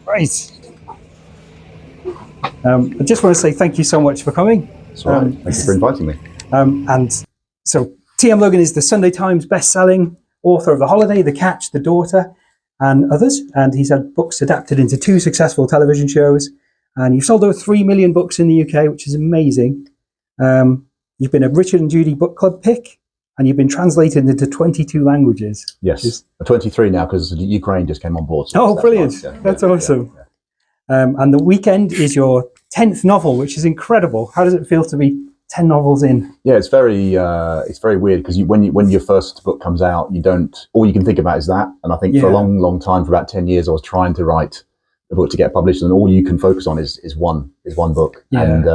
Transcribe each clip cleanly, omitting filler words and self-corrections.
Right. I just want to say thank you so much for coming. That's all right. Thank you for inviting me. And so T.M. Logan is the Sunday Times best-selling author of The Holiday, The Catch, The Daughter, and others. And he's had books adapted into 2 successful television shows. And you've sold over 3 million books in the UK, which is amazing. You've been a Richard and Judy Book Club pick, and you've been translated into 22 languages. Yes, 23 now because Ukraine just came on board. So brilliant. That's awesome. And The Weekend is your 10th novel, which is incredible. How does it feel to be 10 novels in? Yeah, it's very weird because when your first book comes out, all you can think about is that. And I think for a long time, for about 10 years, I was trying to write a book to get published, and all you can focus on is one book. And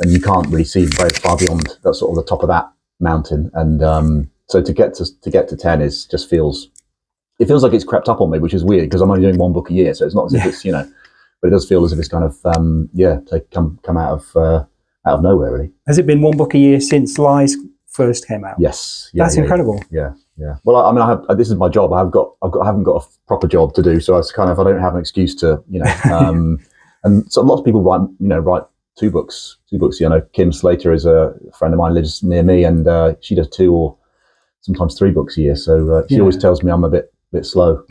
you can't really see very far beyond that sort of the top of that mountain. And so to get to 10 feels like it's crept up on me, which is weird because I'm only doing 1 book a year, so it's not as if it's but it does feel as if it's kind of come out of nowhere, really. Has it been 1 book a year since Lies first came out? Yes. That's incredible. Yeah. Well, I mean, this is my job. I haven't got a proper job to do, so it's kind of I don't have an excuse to, and so lots of people write 2 books. Kim Slater is a friend of mine, lives near me, and she does 2 or sometimes 3 books a year. So she always tells me I'm a bit slow.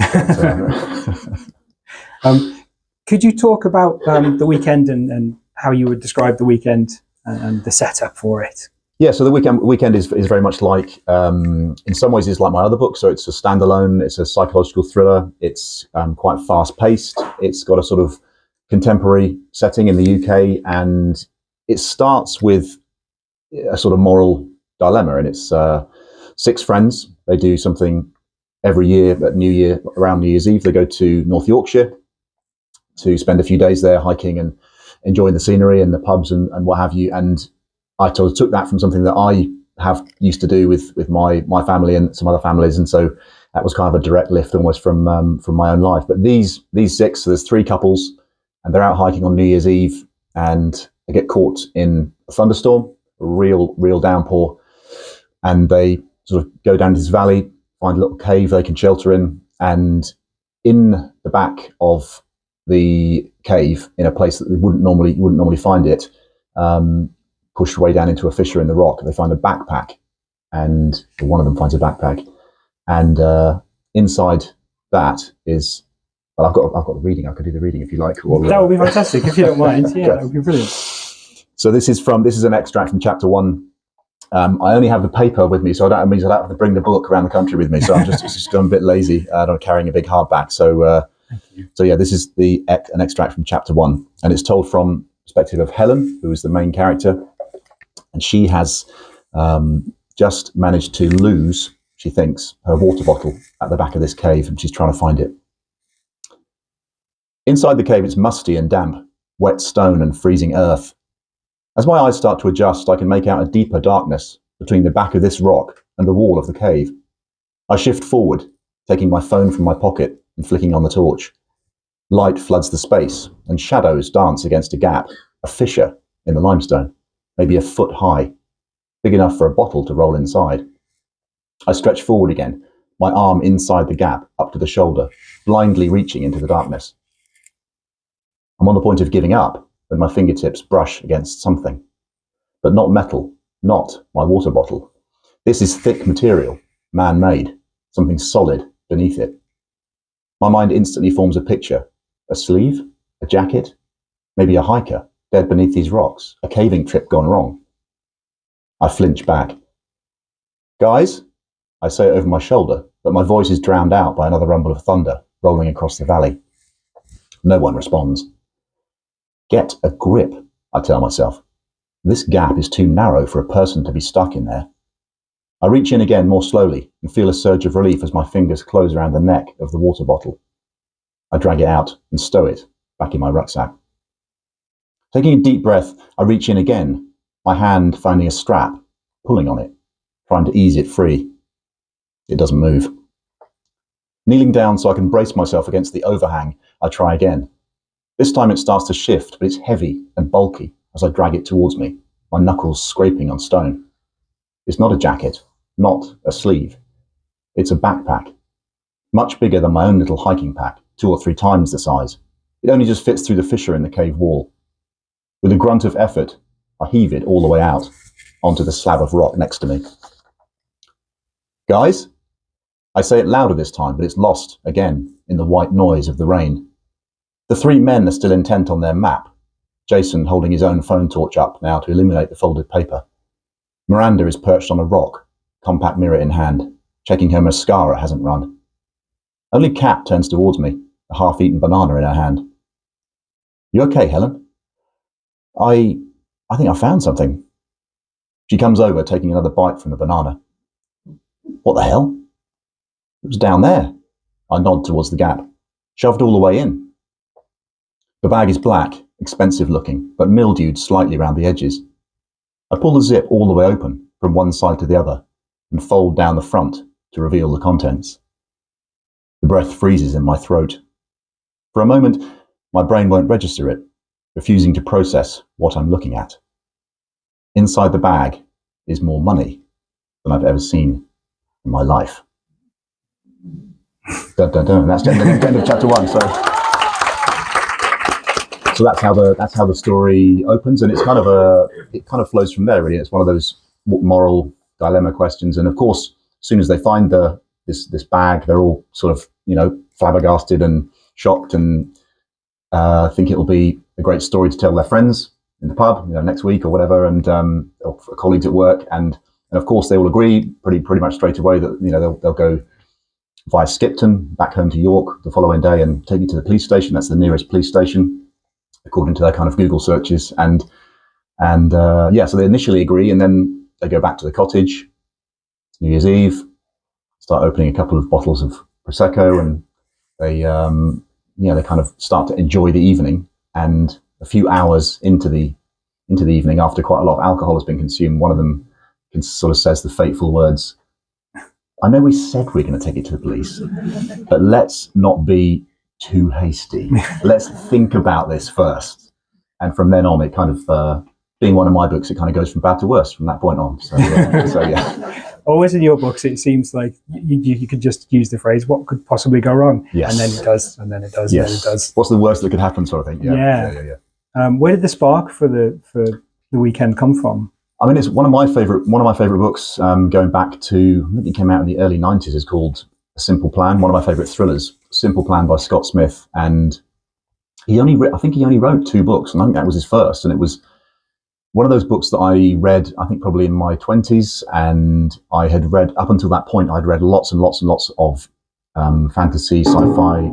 Could you talk about The Weekend and how you would describe The Weekend and the setup for it? Yeah, so The Weekend is very much like, in some ways, it's like my other book. So it's a standalone, it's a psychological thriller. It's quite fast paced. It's got a sort of contemporary setting in the UK, and it starts with a sort of moral dilemma. And it's 6 friends. They do something every year at around New Year's Eve. They go to North Yorkshire to spend a few days there hiking and enjoying the scenery and the pubs and what have you. And I took that from something that I have used to do with my family and some other families. And so that was kind of a direct lift almost from my own life. But these 6, so there's 3 couples, and they're out hiking on New Year's Eve, and they get caught in a thunderstorm, a real downpour. And they sort of go down this valley, find a little cave they can shelter in. And in the back of the cave, in a place that they wouldn't normally find it, pushed way down into a fissure in the rock, they find a backpack, and one of them finds a backpack, and inside that is, well, I've got the reading. I could do the reading if you like. That would be fantastic if you don't mind. Yeah, that would be brilliant. So this is an extract from chapter 1. I only have the paper with me, so that means I don't have to bring the book around the country with me. So I'm just a bit lazy. I'm carrying a big hardback. So yeah, this is an extract from chapter 1, and it's told from the perspective of Helen, who is the main character, and she has just managed to lose, she thinks, her water bottle at the back of this cave, and she's trying to find it. Inside the cave, it's musty and damp, wet stone and freezing earth. As my eyes start to adjust, I can make out a deeper darkness between the back of this rock and the wall of the cave. I shift forward, taking my phone from my pocket and flicking on the torch. Light floods the space, and shadows dance against a gap, a fissure in the limestone, maybe a foot high, big enough for a bottle to roll inside. I stretch forward again, my arm inside the gap, up to the shoulder, blindly reaching into the darkness. I'm on the point of giving up when my fingertips brush against something, but not metal, not my water bottle. This is thick material, man-made, something solid beneath it. My mind instantly forms a picture, a sleeve, a jacket, maybe a hiker dead beneath these rocks, a caving trip gone wrong. I flinch back. Guys, I say it over my shoulder, but my voice is drowned out by another rumble of thunder rolling across the valley. No one responds. Get a grip, I tell myself. This gap is too narrow for a person to be stuck in there. I reach in again more slowly and feel a surge of relief as my fingers close around the neck of the water bottle. I drag it out and stow it back in my rucksack. Taking a deep breath, I reach in again, my hand finding a strap, pulling on it, trying to ease it free. It doesn't move. Kneeling down so I can brace myself against the overhang, I try again. This time it starts to shift, but it's heavy and bulky as I drag it towards me, my knuckles scraping on stone. It's not a jacket, not a sleeve. It's a backpack. much bigger than my own little hiking pack, 2 or 3 times the size. It only just fits through the fissure in the cave wall. With a grunt of effort, I heave it all the way out onto the slab of rock next to me. Guys? I say it louder this time, but it's lost, again, in the white noise of the rain. The 3 men are still intent on their map, Jason holding his own phone torch up now to illuminate the folded paper. Miranda is perched on a rock, compact mirror in hand, checking her mascara hasn't run. Only Kat turns towards me, a half-eaten banana in her hand. You okay, Helen? I think I found something. She comes over, taking another bite from the banana. What the hell? It was down there. I nod towards the gap, shoved all the way in. The bag is black, expensive looking, but mildewed slightly round the edges. I pull the zip all the way open, from one side to the other, and fold down the front to reveal the contents. The breath freezes in my throat. For a moment, my brain won't register it, refusing to process what I'm looking at. Inside the bag is more money than I've ever seen in my life. Dun, dun, dun. That's the end of chapter 1. So that's how the story opens, and it kind of flows from there. Really, it's one of those moral dilemma questions. And of course, as soon as they find this bag, they're all sort of flabbergasted and shocked, and think it'll be a great story to tell their friends in the pub, next week or whatever, and or colleagues at work, and of course they all agree pretty much straight away that they'll go via Skipton back home to York the following day and take you to the police station. That's the nearest police station, according to their kind of Google searches, and so they initially agree, and then they go back to the cottage. It's New Year's Eve, start opening a couple of bottles of Prosecco, and they kind of start to enjoy the evening. And a few hours into the evening, after quite a lot of alcohol has been consumed, one of them sort of says the fateful words, "I know we said we're going to take it to the police, but let's not be too hasty. Let's think about this first." And from then on, it kind of, being one of my books, it kind of goes from bad to worse from that point on. So yeah. Always in your books, it seems like you could just use the phrase, what could possibly go wrong? Yes. And then it does, and then it does, Yes. and then it does. What's the worst that could happen, sort of thing? Yeah. Where did the spark for the weekend come from? I mean, it's one of my favorite books, going back to, I think it came out in the early 90s, is called A Simple Plan, one of my favorite thrillers, Simple Plan by Scott Smith. And I think he only wrote 2 books, and I think that was his first. And it was one of those books that I read, I think probably in my 20s, and I had read, up until that point, I'd read lots and lots and lots of fantasy, sci-fi,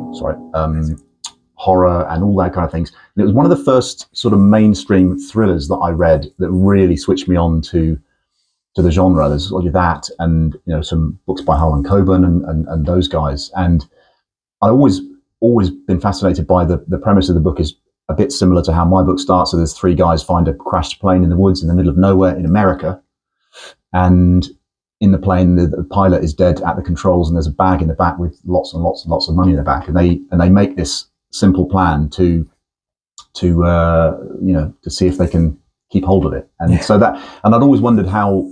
horror, and all that kind of things. And it was one of the first sort of mainstream thrillers that I read that really switched me on to the genre. There's that, and some books by Harlan Coben and those guys. And I'd always been fascinated by the premise of the book. Is a bit similar to how my book starts. So there's 3 guys find a crashed plane in the woods in the middle of nowhere in America, and in the plane the pilot is dead at the controls, and there's a bag in the back with lots and lots and lots of money in the back, and they make this simple plan to see if they can keep hold of it. And so that, and I'd always wondered how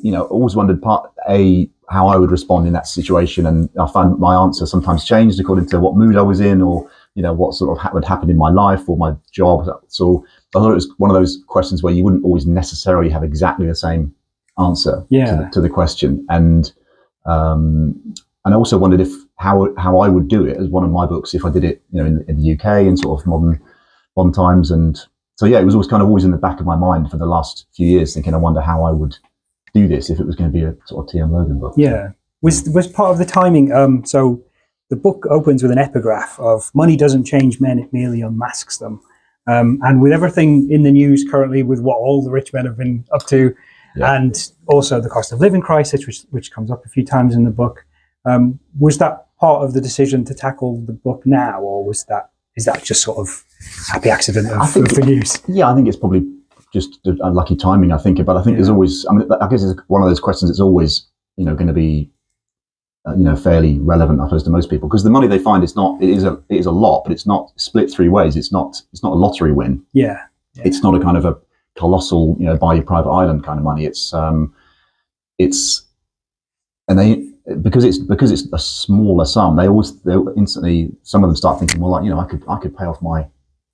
I would respond in that situation, and I found my answer sometimes changed according to what mood I was in, or what sort of would happen in my life or my job. So I thought it was one of those questions where you wouldn't always necessarily have exactly the same answer to the question. And I also wondered how I would do it as one of my books if I did it in the UK in sort of modern times. And so it was always in the back of my mind for the last few years, thinking I wonder how I would do this if it was going to be a sort of T.M. Logan book. Yeah. Was part of the timing, so the book opens with an epigraph of money doesn't change men, it merely unmasks them. And with everything in the news currently, with what all the rich men have been up to, and also the cost of living crisis, which comes up a few times in the book, was that part of the decision to tackle the book now, or is that just sort of happy accident of the news? Yeah, I think it's probably just unlucky timing, I think. But I think there's always, I guess it's one of those questions that's always, going to be, fairly relevant, I suppose, to most people, because the money they find it is a lot, but it's not split 3 ways. It's not a lottery win. Yeah. It's not a kind of a colossal, buy your private island kind of money. And because it's a smaller sum, they instantly, some of them start thinking, well, like, I could pay off my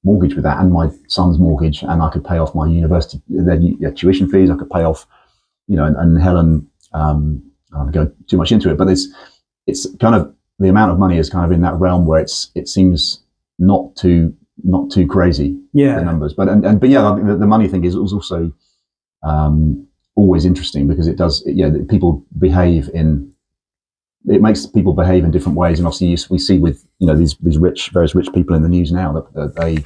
mortgage with that, and my son's mortgage, and I could pay off my university, their tuition fees. I could pay off, and Helen, I don't go too much into it, but it's kind of, the amount of money is kind of in that realm where it seems not too crazy, the numbers, but yeah, the money thing is also always interesting, because people behave it makes people behave in different ways. And obviously we see with, these various rich people in the news now, that they,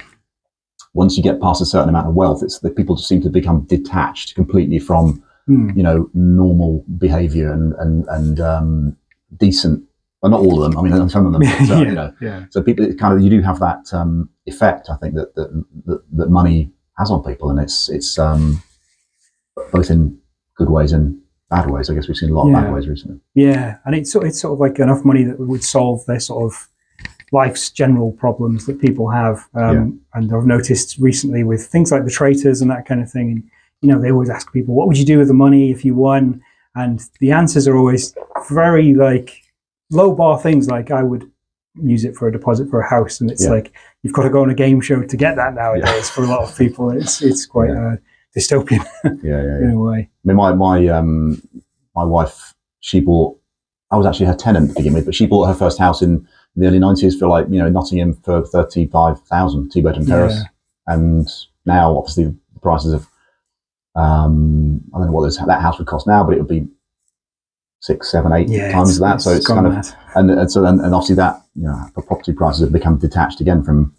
once you get past a certain amount of wealth, it's that people just seem to become detached completely from, normal behavior and decent, well, not all of them. I mean, some of them, but, so people, you do have that effect, I think, that money has on people, and it's both in good ways and bad ways. I guess we've seen a lot of bad ways recently. Yeah, and it's sort of like enough money that would solve their sort of life's general problems that people have. And I've noticed recently with things like the traitors and that kind of thing, they always ask people, what would you do with the money if you won? And the answers are always very like low bar things, like I would use it for a deposit for a house. And it's like, you've got to go on a game show to get that nowadays for a lot of people. It's quite dystopian in a way. I mean, my wife, I was actually her tenant to begin with, but she bought her first house in the early 90s for Nottingham for 35,000, 2-bedroom terrace. And now obviously the prices of, I don't know what that house would cost now, but it would be 6, 7, 8 times that. So it's kind of, and obviously that, property prices have become detached again from,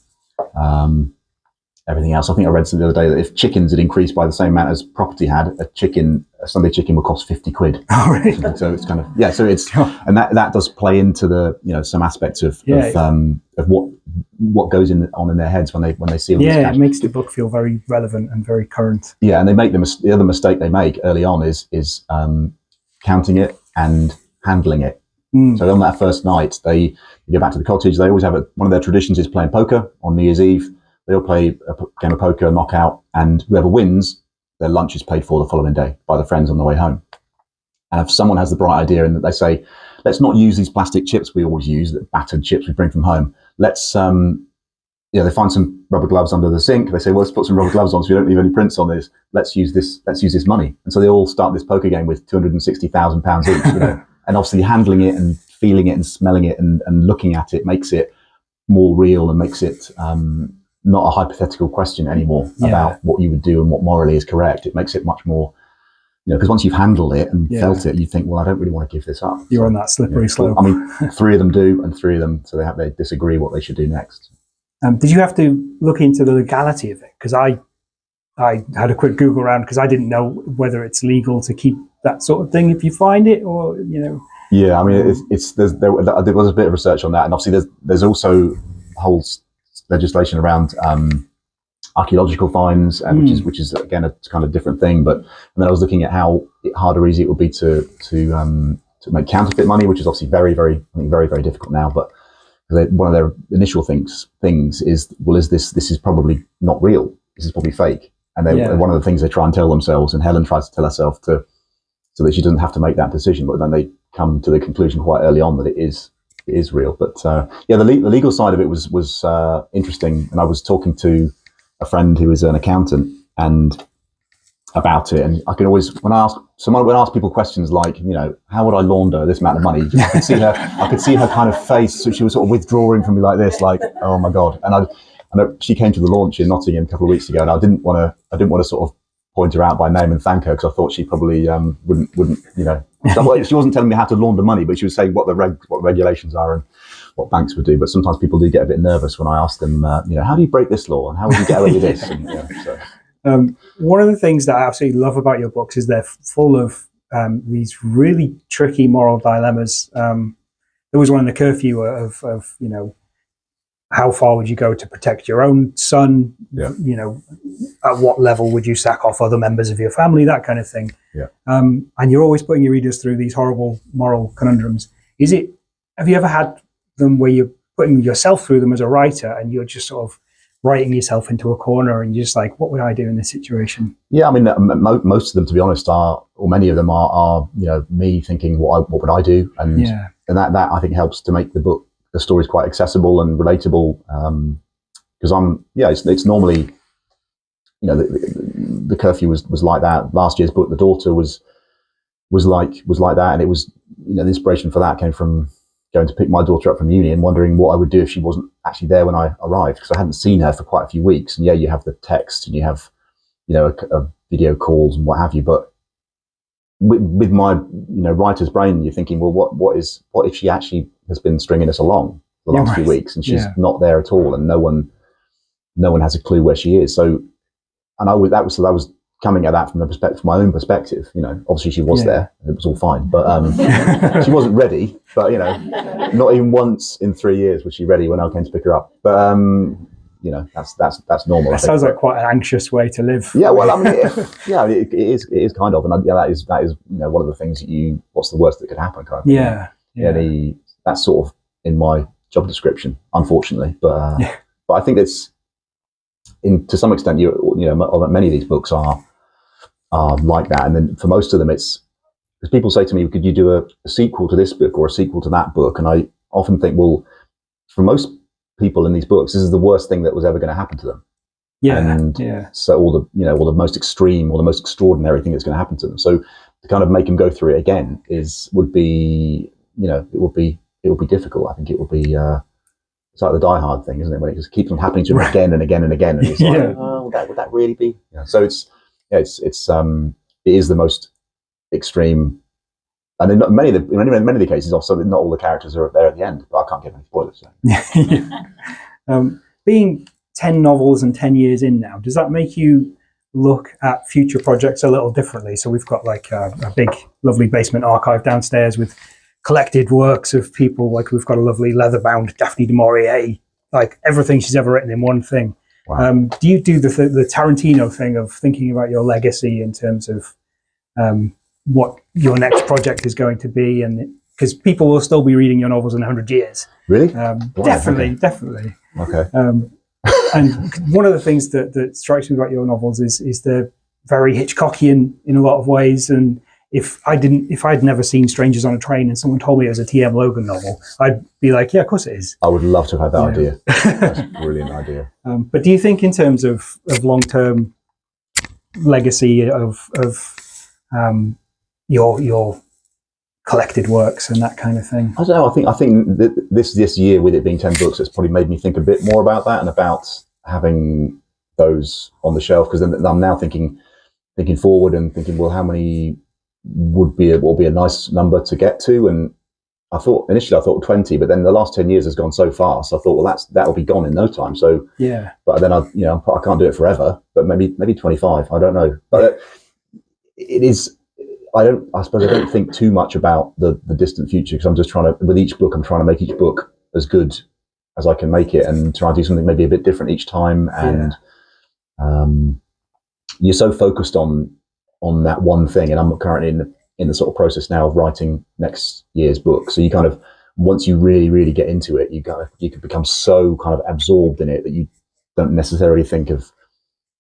everything else. I think I read something the other day that if chickens had increased by the same amount as property had, a Sunday chicken would cost 50 quid. Oh, really? So it's kind of, so it's, and that does play into the, some aspects of what goes on in their heads when they see all this cash. It makes the book feel very relevant and very current. Yeah, and they make the other mistake they make early on is counting it and handling it. So on that first night, they go back to the cottage. They always have one of their traditions is playing poker on New Year's Eve. They all play a game of poker, knockout, and whoever wins, their lunch is paid for the following day by the friends on the way home. And if someone has the bright idea and they say, let's not use these plastic chips we always use, the battered chips we bring from home. Let's, they find some rubber gloves under the sink. They say, well, let's put some rubber gloves on so we don't leave any prints on this. Let's use this money. And so they all start this poker game with £260,000 each, and obviously handling it and feeling it and smelling it and looking at it makes it more real and makes it, not a hypothetical question anymore about what you would do and what morally is correct. It makes it much more, because once you've handled it and felt it, you think, well, I don't really want to give this up. You're on that slippery slope. I mean, 3 of them do, and 3 of them, so they disagree what they should do next. Did you have to look into the legality of it? Because I had a quick Google around, because I didn't know whether it's legal to keep that sort of thing if you find it, or Yeah, I mean, there was a bit of research on that, and obviously there's also whole legislation around archaeological finds, and which is again a kind of different thing. But and then I was looking at how hard or easy it would be to make counterfeit money, which is obviously very, very, I think very, very difficult now. But one of their initial things is, well, this is probably not real. This is probably fake. And one of the things they try and tell themselves, and Helen tries to tell herself so that she doesn't have to make that decision, but then they come to the conclusion quite early on that it is real. But the legal side of it was interesting. And I was talking to a friend who is an accountant and about it. And I can always, when I ask people questions like, how would I launder this amount of money? I could see her kind of face. So she was sort of withdrawing from me like this, like, oh my God. And she came to the launch in Nottingham a couple of weeks ago, and I didn't want to sort of point her out by name and thank her, because I thought she probably wouldn't. She wasn't telling me how to launder money, but she was saying what regulations are and what banks would do. But sometimes people do get a bit nervous when I ask them, how do you break this law and how would you get away with this? And, one of the things that I absolutely love about your books is they're full of these really tricky moral dilemmas. There was one in the curfew of how far would you go to protect your own son? Yeah. At what level would you sack off other members of your family? That kind of thing. Yeah. And you're always putting your readers through these horrible moral conundrums. Have you ever had them where you're putting yourself through them as a writer, and you're just sort of writing yourself into a corner and you're just like, what would I do in this situation? Yeah, I mean, most of them, to be honest, or many of them are me thinking, what would I do? And that I think helps to make the stories quite accessible and relatable. Because it's normally, the curfew was like that. Last year's book, The Daughter, was like that, and it was, the inspiration for that came from going to pick my daughter up from uni and wondering what I would do if she wasn't actually there when I arrived, because I hadn't seen her for quite a few weeks. And you have the text and you have, a video calls and what have you. But with my, writer's brain, you're thinking, well, what if she actually has been stringing us along the last few weeks and she's not there at all, and no one has a clue where she is. So, and I was coming at that from my own perspective. Obviously she was there and it was all fine, but she wasn't ready. But not even once in 3 years was she ready when I came to pick her up. But that's normal. That sounds like quite an anxious way to live. Yeah, well, I mean, it is kind of, and that is one of the things what's the worst that could happen, kind of thing. That's sort of in my job description, unfortunately. But I think it's to some extent, many of these books are like that. And then for most of them, it's because people say to me, could you do a sequel to this book or a sequel to that book? And I often think, well, for most people in these books, this is the worst thing that was ever going to happen to them. So all the most extreme or the most extraordinary thing that's going to happen to them. So to kind of make them go through it again would be difficult. I think it would be it's like the Die Hard thing, isn't it? When it just keeps on happening to them again and again and again, and it's like, would that really be? So it is the most extreme. And in many of the cases, also not all the characters are there at the end, but I can't give any spoilers. So. Being 10 novels and 10 years in now, does that make you look at future projects a little differently? So we've got like a big, lovely basement archive downstairs with collected works of people. Like we've got a lovely leather-bound Daphne du Maurier, like everything she's ever written in one thing. Wow. Do you do the Tarantino thing of thinking about your legacy in terms of what your next project is going to be? And because people will still be reading your novels in 100 years. Really? Definitely. Okay. And one of the things that strikes me about your novels is they're very Hitchcockian in a lot of ways. And if I'd never seen Strangers on a Train and someone told me it was a T.M. Logan novel, I'd be like, yeah, of course it is. I would love to have had that idea. That's a brilliant idea. But do you think in terms of long-term legacy of your collected works and that kind of thing? I don't know. I think that this year, with it being 10 books, it's probably made me think a bit more about that and about having those on the shelf, because then I'm now thinking forward and thinking, well, how many would be a nice number to get to? And initially I thought 20, but then the last 10 years has gone so fast. I thought, well, that'll be gone in no time. So but then I can't do it forever, but maybe 25. I don't know. But it is. I suppose I don't think too much about the distant future, because I'm just with each book, I'm trying to make each book as good as I can make it and try and do something maybe a bit different each time. And you're so focused on that one thing. And I'm currently in the sort of process now of writing next year's book. So you kind of, once you really, really get into it, you could become so kind of absorbed in it that you don't necessarily think of,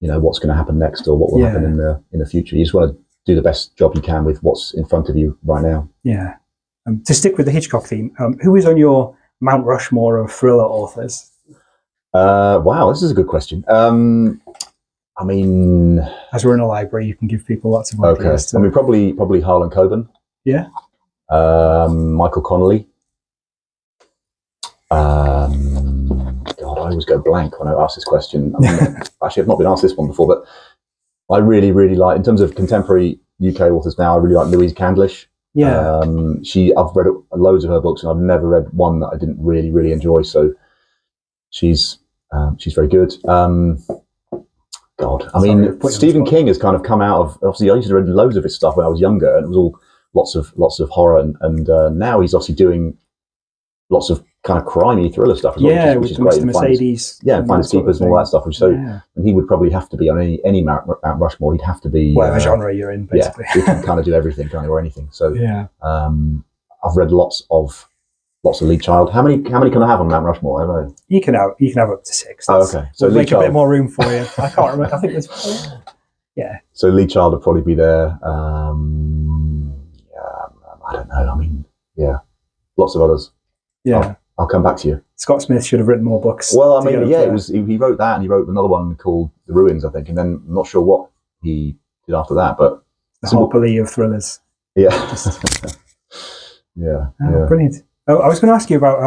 what's going to happen next or what will happen in the future. You just want to do the best job you can with what's in front of you right now. Yeah. To stick with the Hitchcock theme, who is on your Mount Rushmore of thriller authors? Wow, this is a good question. I mean, as we're in a library, you can give people lots of ideas. Okay. I mean, probably Harlan Coben. Yeah. Michael Connolly. God, I always go blank when I ask this question. I mean, actually, I've not been asked this one before, but I really, really like, in terms of contemporary UK authors now, I really like Louise Candlish. Yeah. I've read loads of her books, and I've never read one that I didn't really, really enjoy. So she's very good. God, I mean, Stephen King has kind of come out of, obviously I used to read loads of his stuff when I was younger, and it was all lots of horror, and now he's obviously doing lots of kind of crimey thriller stuff as well, which is great. Mr. Mercedes, Finders Keepers and all that stuff. And he would probably have to be on any Mount Rushmore. He'd have to be whatever genre you're in, basically. Yeah, he can kind of do everything, or anything. So I've read lots of Lots of Lee Child. How many can I have on Mount Rushmore? I don't know. You can have up to 6. Oh, okay. So we'll Lee make Child. A bit more room for you. I can't remember. I think there's 4. Yeah. So Lee Child would probably be there. I don't know. I mean, yeah, lots of others. Yeah. I'll come back to you. Scott Smith should have written more books. Well, I mean, yeah, it was. He wrote that, and he wrote another one called The Ruins, I think, and then I'm not sure what he did after that. But the Harper Lee of thrillers. Yeah. Yeah. Brilliant. Oh, I was going to ask you about.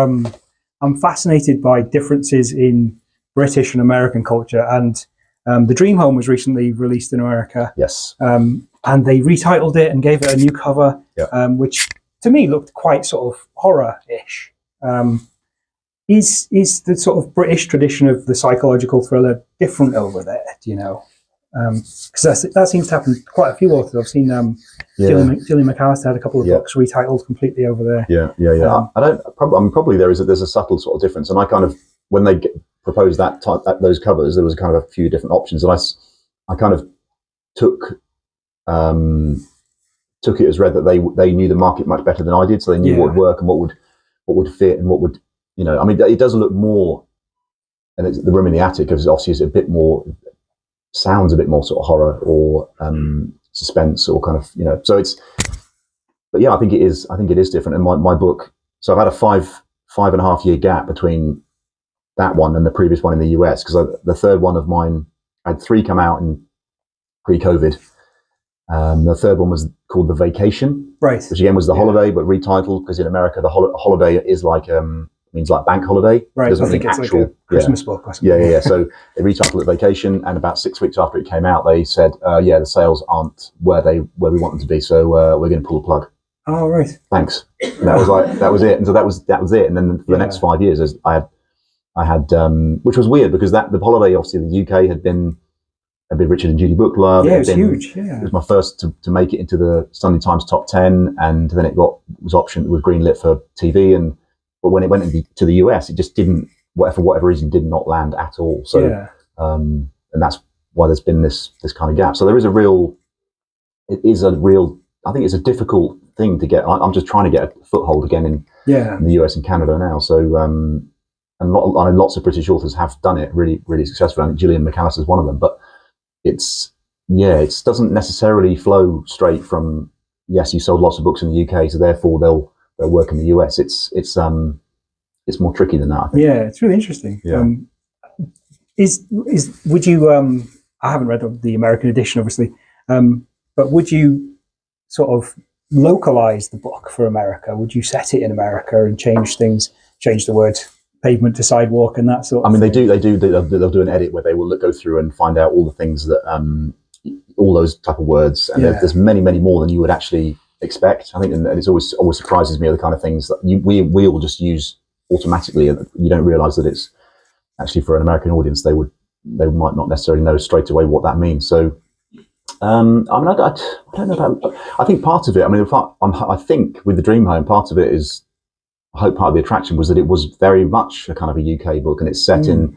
I'm fascinated by differences in British and American culture, and The Dream Home was recently released in America. Yes. And they retitled it and gave it a new cover, which to me looked quite sort of horror-ish. Is the sort of British tradition of the psychological thriller different over there? Do you know? Because that seems to happen to quite a few authors. I've seen Gillian McAllister had a couple of books retitled completely over there. Yeah. Probably there's a subtle sort of difference, and I kind of when they proposed those covers, there was kind of a few different options, and I kind of took it as read that they knew the market much better than I did, so they knew what would work and what would fit and what would, you know. I mean, it does look more, and it's The Room in the Attic obviously is a bit more, sounds a bit more sort of horror or suspense or kind of, you know. So but yeah, I think it is different. And my book, so I've had a 5.5 year gap between that one and the previous one in the US, because the third one of mine, I had 3 come out in pre-COVID. The third one was called The Vacation, right? Which again was the holiday, but retitled, because in America the holiday is like means like bank holiday. Right. Doesn't I think it's actual, like a Christmas book or something. Yeah. So they retitled it Vacation, and about 6 weeks after it came out, they said, the sales aren't where we want them to be, so we're going to pull the plug. Oh, right. Thanks. And that was it. And so that was it. And then for the next 5 years, I had which was weird, because the holiday, obviously the UK had been Richard and Judy book club. Yeah, it was huge. Yeah, it was my first to make it into the Sunday Times top 10, and then it was greenlit for TV. But when it went to the US, it just didn't, for whatever reason, did not land at all. So, and that's why there's been this kind of gap. So it is a real. I think it's a difficult thing to get. I'm just trying to get a foothold again in the US and Canada now. So, and lots of British authors have done it really, really successfully. I think Gillian McAllister is one of them, but it doesn't necessarily flow straight from, yes, you sold lots of books in the UK, so therefore they'll work in the US. It's more tricky than that, I think. Yeah, it's really interesting. Yeah. Would you I haven't read the American edition, obviously, but would you sort of localize the book for America? Would you set it in America and change the word pavement to sidewalk and that sort of thing? They'll do an edit where they will go through and find out all the things that all those type of words, and there's many more than you would actually expect, I think. And it's always surprises me, the kind of things that we will just use automatically, and you don't realize that it's actually, for an American audience, they might not necessarily know straight away what that means. So I don't know about, I think part of it, I think with The Dream Home, part of it is, I hope part of the attraction was that it was very much a kind of a UK book, and it's set in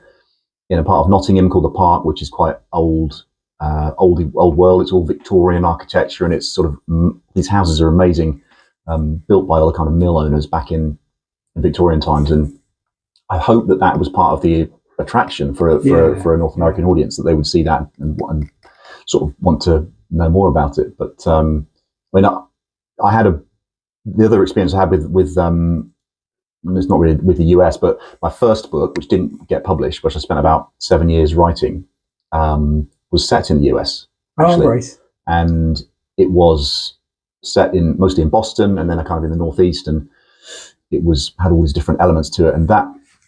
a part of Nottingham called The Park, which is quite old world. It's all Victorian architecture, and it's sort of, these houses are amazing, built by all the kind of mill owners back in Victorian times. And I hope that was part of the attraction for a North American audience, that they would see that and sort of want to know more about it. But I had the other experience I had with it's not really with the US, but my first book, which didn't get published, which I spent about 7 years writing, was set in the US, actually. Oh, right. And it was set mostly in Boston, and then kind of in the Northeast, and it had all these different elements to it. And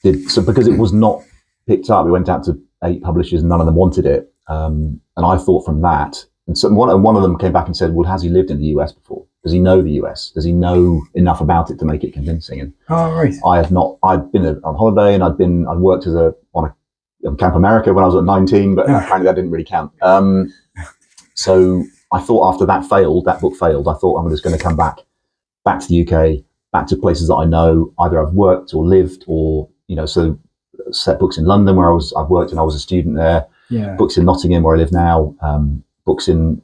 because it was not picked up, it went out to 8 publishers and none of them wanted it. And I thought from that, and so one of them came back and said, well, has he lived in the US before? Does he know the US? Does he know enough about it to make it convincing? And right. I have not. I'd been on holiday, and I'd worked on Camp America when I was at 19, but apparently that didn't really count. So I thought, after that book failed, I thought, I'm just going to come back to the UK, back to places that I know, either I've worked or lived, or, so set books in London where I've worked and I was a student there. Yeah. Books in Nottingham where I live now. Books in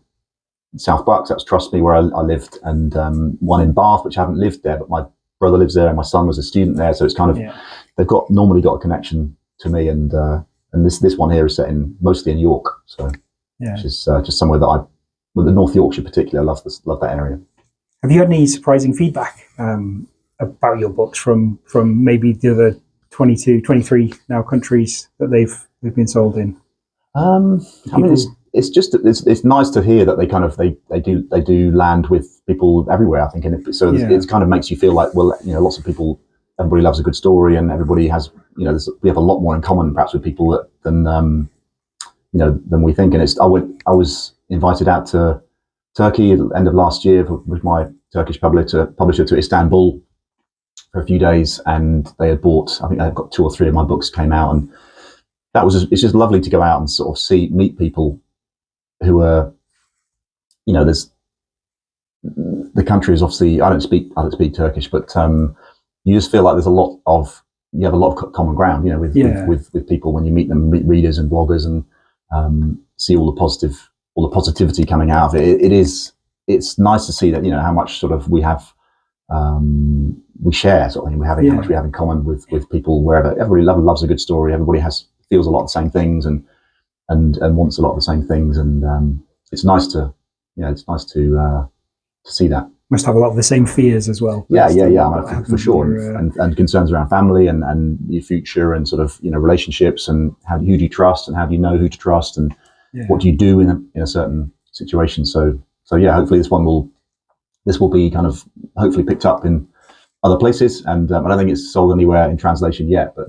South Bucks, that was Trust Me, where I lived, and one in Bath, which I haven't lived there, but brother lives there, and my son was a student there, so it's kind of they've normally got a connection to me, and this one here is set mostly in York, so which is just somewhere that the North Yorkshire particularly, I love that area. Have you had any surprising feedback about your books from maybe the other 22, 23 now countries that they've been sold in? I mean, it's nice to hear that they do land with people everywhere, I think, and it kind of makes you feel like, well, lots of people, everybody loves a good story, and everybody has, we have a lot more in common perhaps with people than we think. And I was invited out to Turkey at the end of last year with my Turkish publisher to Istanbul for a few days, and they had bought, I think they've got 2 or 3 of my books came out, and it's just lovely to go out and sort of meet people who are, there's, the country is obviously, I don't speak Turkish, but you just feel like you have a lot of common ground, with people when you meet them, meet readers and bloggers, and see all the positivity coming out of it. It's nice to see that, how much sort of we have, we share sort of thing. How much we have in common with people wherever. Everybody loves a good story. Everybody feels a lot of the same things and wants a lot of the same things. And it's nice to see that. Must have a lot of the same fears as well. Yeah, for sure. And concerns around family and your future and sort of, relationships, and who do you trust and how do you know who to trust, and what do you do in a certain situation. So yeah, hopefully this will be kind of hopefully picked up in other places, and I don't think it's sold anywhere in translation yet, but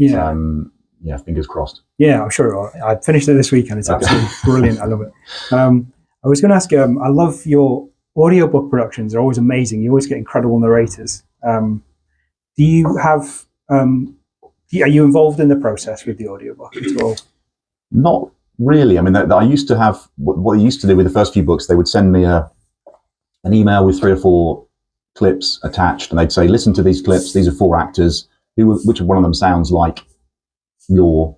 fingers crossed. Yeah, I'm sure. I finished it this week and it's absolutely brilliant. I love it. I was going to ask you, I love your audiobook productions. They're always amazing. You always get incredible narrators. Do you have, are you involved in the process with the audiobook at all? Not really. I mean, I used to have, what they used to do with the first few books, they would send me an email with 3 or 4 clips attached, and they'd say, listen to these clips. These are 4 actors. Which one of them sounds like your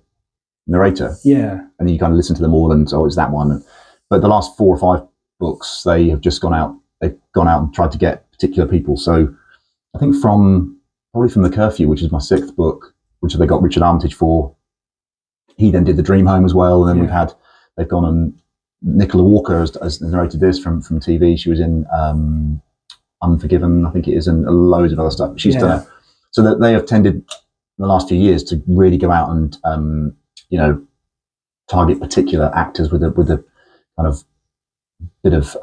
narrator? Yeah. And then you kind of listen to them all, and it's that one. But the last 4 or 5 books, they have just gone out. They've gone out and tried to get particular people. So I think probably from The Curfew, which is my 6th book, which they got Richard Armitage for. He then did The Dream Home as well. And then they've gone on, Nicola Walker has narrated this from TV. She was in Unforgiven, I think it is, and loads of other stuff. She's done it. So that they have tended in the last few years to really go out and target particular actors with a kind of bit of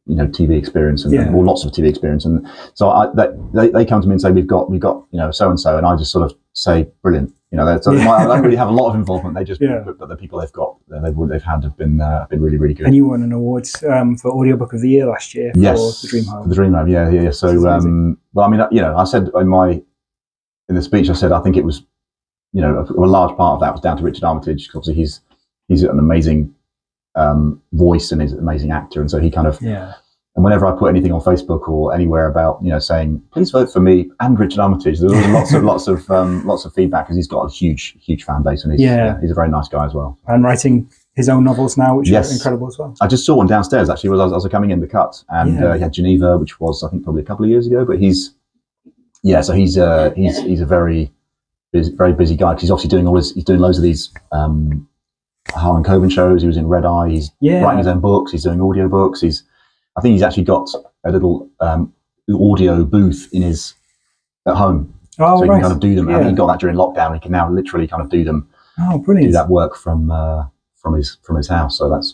TV experience or lots of TV experience, and so they come to me and say we've got so and so, and I just sort of say brilliant. I don't really have a lot of involvement. They just but the people they've had have been really, really good. And you won an award for Audiobook of the Year last year for The Dream Home. For The Dream Home, yeah. So well, I mean, I said in the speech, I said I think it was a large part of that was down to Richard Armitage, because obviously he's an amazing voice and is an amazing actor, and so he kind of and whenever I put anything on Facebook or anywhere about saying please vote for me and Richard Armitage, there was lots of feedback, because he's got a huge fan base, and he's a very nice guy as well, and writing his own novels now, which are incredible as well. I just saw one downstairs actually. I was coming in the cut, and he had Geneva, which was I think probably a couple of years ago, but he's a very busy guy, because he's obviously doing he's doing loads of these Harlan Coben shows. He was in Redditch. He's writing his own books. He's doing audiobooks. I think he's actually got a little audio booth at home, so he can kind of do them. I think he got that during lockdown. He can now literally kind of do them. Oh, brilliant! Do that work from his house. So that's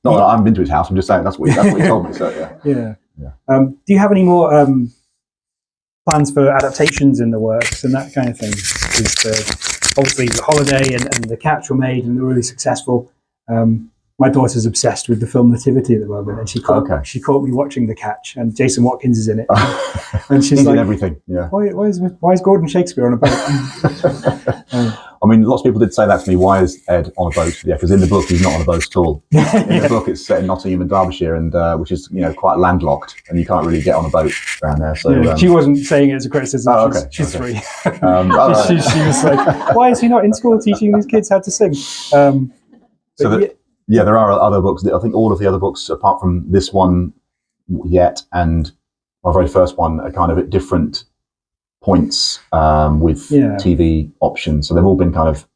Not that I haven't been to his house. I'm just saying that's what he told me. So yeah. Do you have any more plans for adaptations in the works and that kind of thing? Obviously The Holiday and The Catch were made and they're really successful. My daughter's obsessed with the film Nativity at the moment, and she caught me watching The Catch, and Jason Watkins is in it, and she's like, everything. Yeah. Why is Gordon Shakespeare on a boat? I mean, lots of people did say that to me. Why is Ed on a boat? Yeah, because in the book he's not on a boat at all. In the book it's set in Nottingham and Derbyshire, and which is quite landlocked, and you can't really get on a boat around there. So she wasn't saying it as a criticism. She's 3. She was like, why is he not in school teaching these kids how to sing? There are other books. I think all of the other books, apart from this one yet, and my very first one are kind of at different points with TV options. So they've all been kind of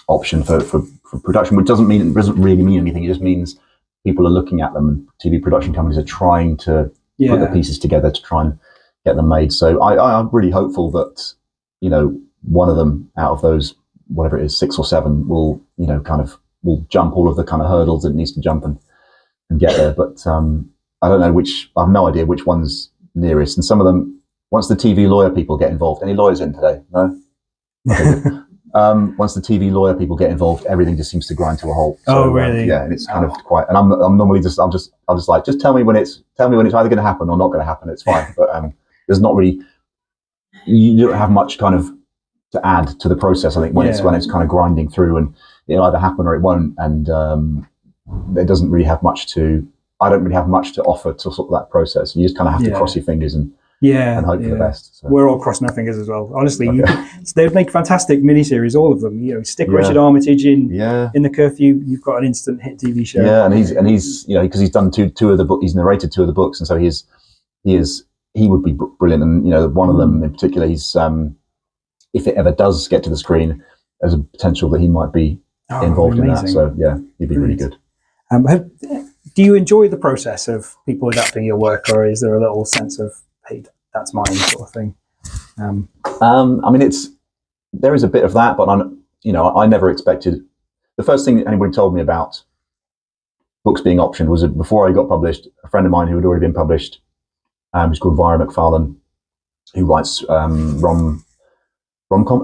option for production, which doesn't really mean anything. It just means people are looking at them. TV production companies are trying to put the pieces together to try and get them made. So I'm really hopeful that, you know, one of them out of those, whatever it is, 6 or 7, will, you know, kind of will jump all of the kind of hurdles that it needs to jump and get there. But I don't know I have no idea which one's nearest. And some of them, once the TV lawyer people get involved, any lawyers in today? No? Okay, once the TV lawyer people get involved, everything just seems to grind to a halt. So, really? Yeah, and it's kind of quite. And I'm normally just like, just tell me when it's either going to happen or not going to happen. It's fine. But there's not really, you don't have much kind of to add to the process. I think when it's kind of grinding through, and it'll either happen or it won't, and there doesn't really have much to. I don't really have much to offer to sort of that process. You just kind of have to cross your fingers and hope for the best. So. We're all crossing our fingers as well. Honestly, they'd make fantastic miniseries, all of them. You know, stick Richard Armitage in the Curfew. You've got an instant hit TV show. Yeah, and he's you know, because he's done two of the books. He's narrated 2 of the books, and so he would be brilliant. And you know, one of them in particular, he's if it ever does get to the screen, there's a potential that he might be involved in that. So yeah, he'd be really good. Do you enjoy the process of people adapting your work, or is there a little sense of, hey, that's mine sort of thing? I mean, there is a bit of that, but I never expected. The first thing anybody told me about books being optioned was before I got published. A friend of mine who had already been published, who's called Vira McFarlane, who writes rom-com.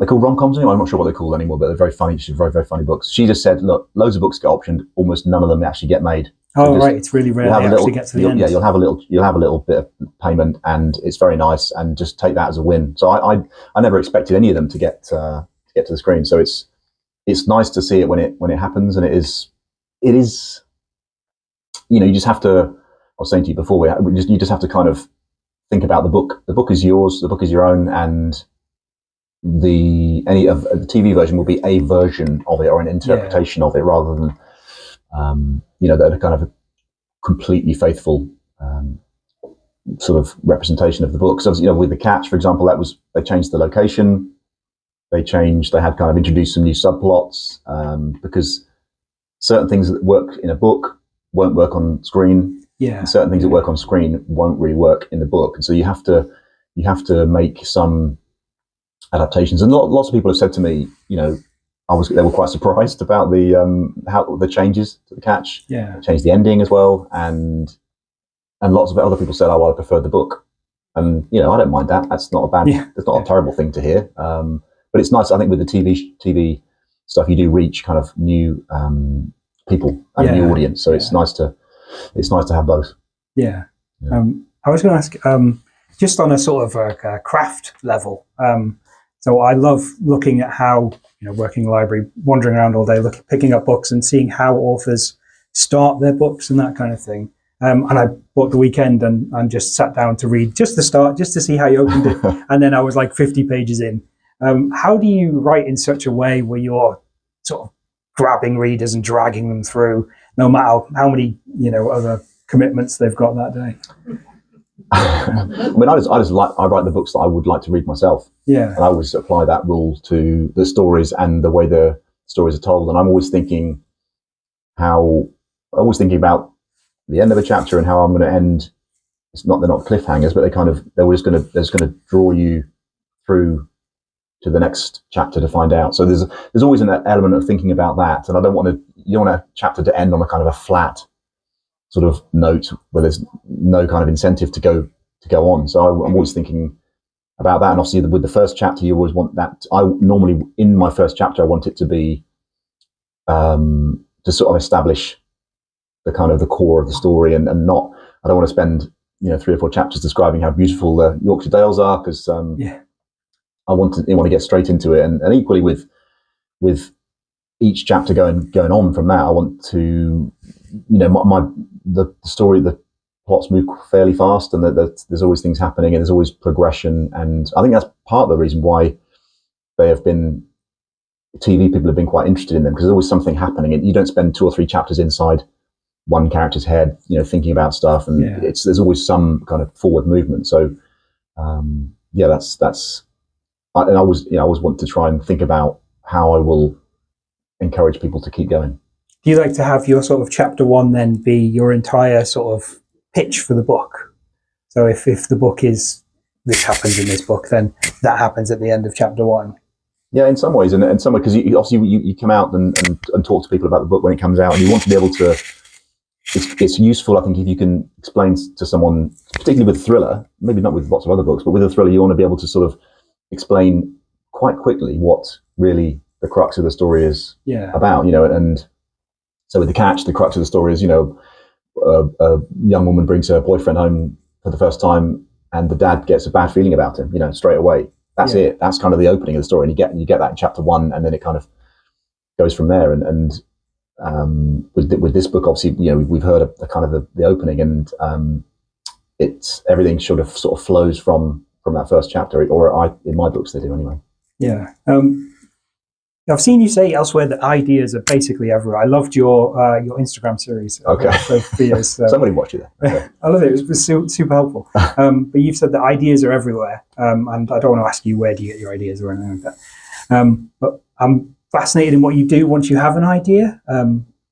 They're called rom-coms anyway. I'm not sure what they're called anymore, but they're very funny. She's very, very funny books. She just said, look, loads of books get optioned, almost none of them actually get made. Oh, right. It's really rare they actually get to the end. Yeah, you'll have a little bit of payment, and it's very nice, and just take that as a win. So I never expected any of them to get to the screen. So it's nice to see it when it happens, and it is, you know, you just have to. I was saying to you before, you just have to kind of think about the book. The book is yours. The book is your own, and any of the TV version will be a version of it or an interpretation of it, rather than you know, that are kind of a completely faithful sort of representation of the book. So, you know, with The Catch, for example, they changed the location, they had kind of introduced some new subplots, because certain things that work in a book won't work on screen. And certain things that work on screen won't really work in the book, and so you have to make some adaptations. And lots of people have said to me, you know, they were quite surprised about the changes to The Catch. They changed the ending as well, and lots of other people said, "Oh, well, I preferred the book." And you know, I don't mind that. That's not a bad. It's not a terrible thing to hear. But it's nice. I think with the TV stuff, you do reach kind of new people and a new audience. So it's nice to have both. Yeah. I was going to ask, just on a sort of a craft level. So I love looking at how, you know, working in the library, wandering around all day, picking up books and seeing how authors start their books and that kind of thing. And I bought The Weekend and just sat down to read just the start, just to see how you opened it. And then I was like 50 pages in. How do you write in such a way where you're sort of grabbing readers and dragging them through, no matter how many, you know, other commitments they've got that day? I mean, I write the books that I would like to read myself. And I always apply that rule to the stories and the way the stories are told. And I'm always thinking about the end of a chapter and how I'm going to end. They're not cliffhangers, but they're just going to draw you through to the next chapter to find out. So there's always an element of thinking about that. And you don't want a chapter to end on a kind of a flat sort of note where there's no kind of incentive to go on. So I'm always thinking about that. And obviously with the first chapter, you always want that. I normally, in my first chapter, I want it to be to sort of establish the kind of the core of the story, and not, I don't want to spend, you know, 3 or 4 chapters describing how beautiful the Yorkshire Dales are, because I want to get straight into it. And equally with each chapter going on from that, I want to, you know, the story, the plots move fairly fast, and there's always things happening, and there's always progression. And I think that's part of the reason why TV people have been quite interested in them, because there's always something happening, and you don't spend 2 or 3 chapters inside one character's head, thinking about stuff, and there's always some kind of forward movement. So that's. And I always want to try and think about how I will encourage people to keep going. Do you like to have your sort of chapter one then be your entire sort of pitch for the book? So if the book is, this happens in this book, then that happens at the end of chapter one. Yeah, in some ways, and in some way, because obviously you come out and talk to people about the book when it comes out, and you want to be able to. It's useful, I think, if you can explain to someone, particularly with thriller, maybe not with lots of other books, but with a thriller, you want to be able to sort of explain quite quickly what really the crux of the story is about, and so with The Catch, the crux of the story is, a young woman brings her boyfriend home for the first time, and the dad gets a bad feeling about him, straight away. That's it. That's kind of the opening of the story, and you get that in chapter one, and then it kind of goes from there. And with this book, obviously, we've heard a kind of the opening, and it's everything sort of flows from that first chapter, or in my books they do anyway. Yeah. I've seen you say elsewhere that ideas are basically everywhere. I loved your Instagram series. Okay. For years, so. Somebody watch it. Okay. I love it. It was super helpful. But you've said that ideas are everywhere. And I don't want to ask you where do you get your ideas or anything like that. But I'm fascinated in what you do once you have an idea.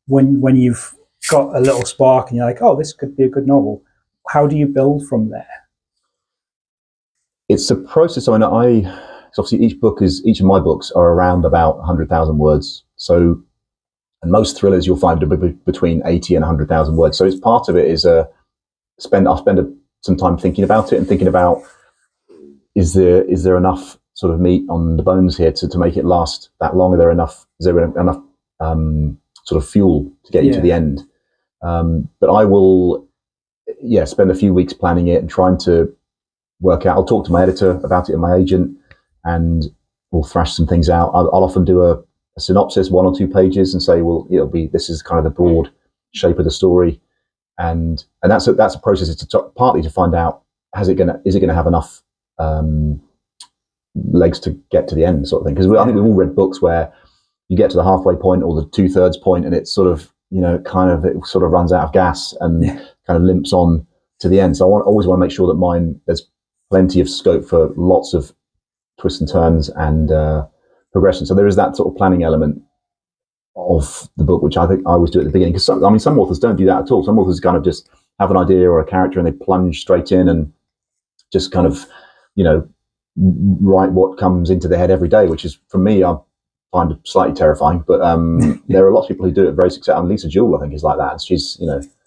When you've got a little spark and you're like, oh, this could be a good novel. How do you build from there? It's a process. I mean, so obviously each of my books are around about 100,000 words. So, and most thrillers you'll find are between 80 and 100,000 words. So it's part of it is I'll spend some time thinking about it and thinking about, is there enough sort of meat on the bones here to make it last that long? Is there enough sort of fuel to get you to the end? But I will, spend a few weeks planning it and trying to work out. I'll talk to my editor about it and my agent, and we'll thrash some things out. I'll often do a synopsis, 1 or 2 pages, and say, well, this is kind of the broad shape of the story, and that's a process. It's partly to find out is it going to have enough legs to get to the end, sort of thing. Because I think we've all read books where you get to the halfway point or the 2/3 point, and it's sort of it sort of runs out of gas and kind of limps on to the end. So I always want to make sure that there's plenty of scope for lots of twists and turns and progression. So there is that sort of planning element of the book, which I think I always do at the beginning. Because some authors don't do that at all. Some authors kind of just have an idea or a character and they plunge straight in and just kind of, write what comes into their head every day, which is, for me, I find it slightly terrifying. But there are lots of people who do it very successfully. Lisa Jewell, I think, is like that. And she's,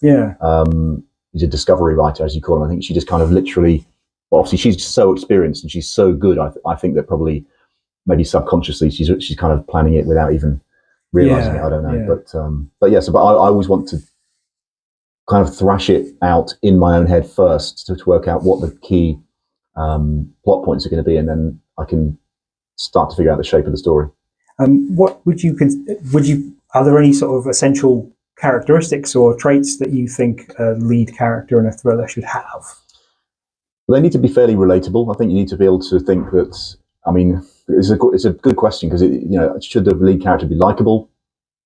she's a discovery writer, as you call them. I think she just kind of literally, obviously she's so experienced and she's so good. I think that probably maybe subconsciously she's kind of planning it without even realizing it. I don't know. But I always want to kind of thrash it out in my own head first to work out what the key plot points are going to be, and then I can start to figure out the shape of the story. What are there any sort of essential characteristics or traits that you think a lead character in a thriller should have? Well, they need to be fairly relatable. I think you need to be able to think that, I mean, it's a good question, because should the lead character be likable?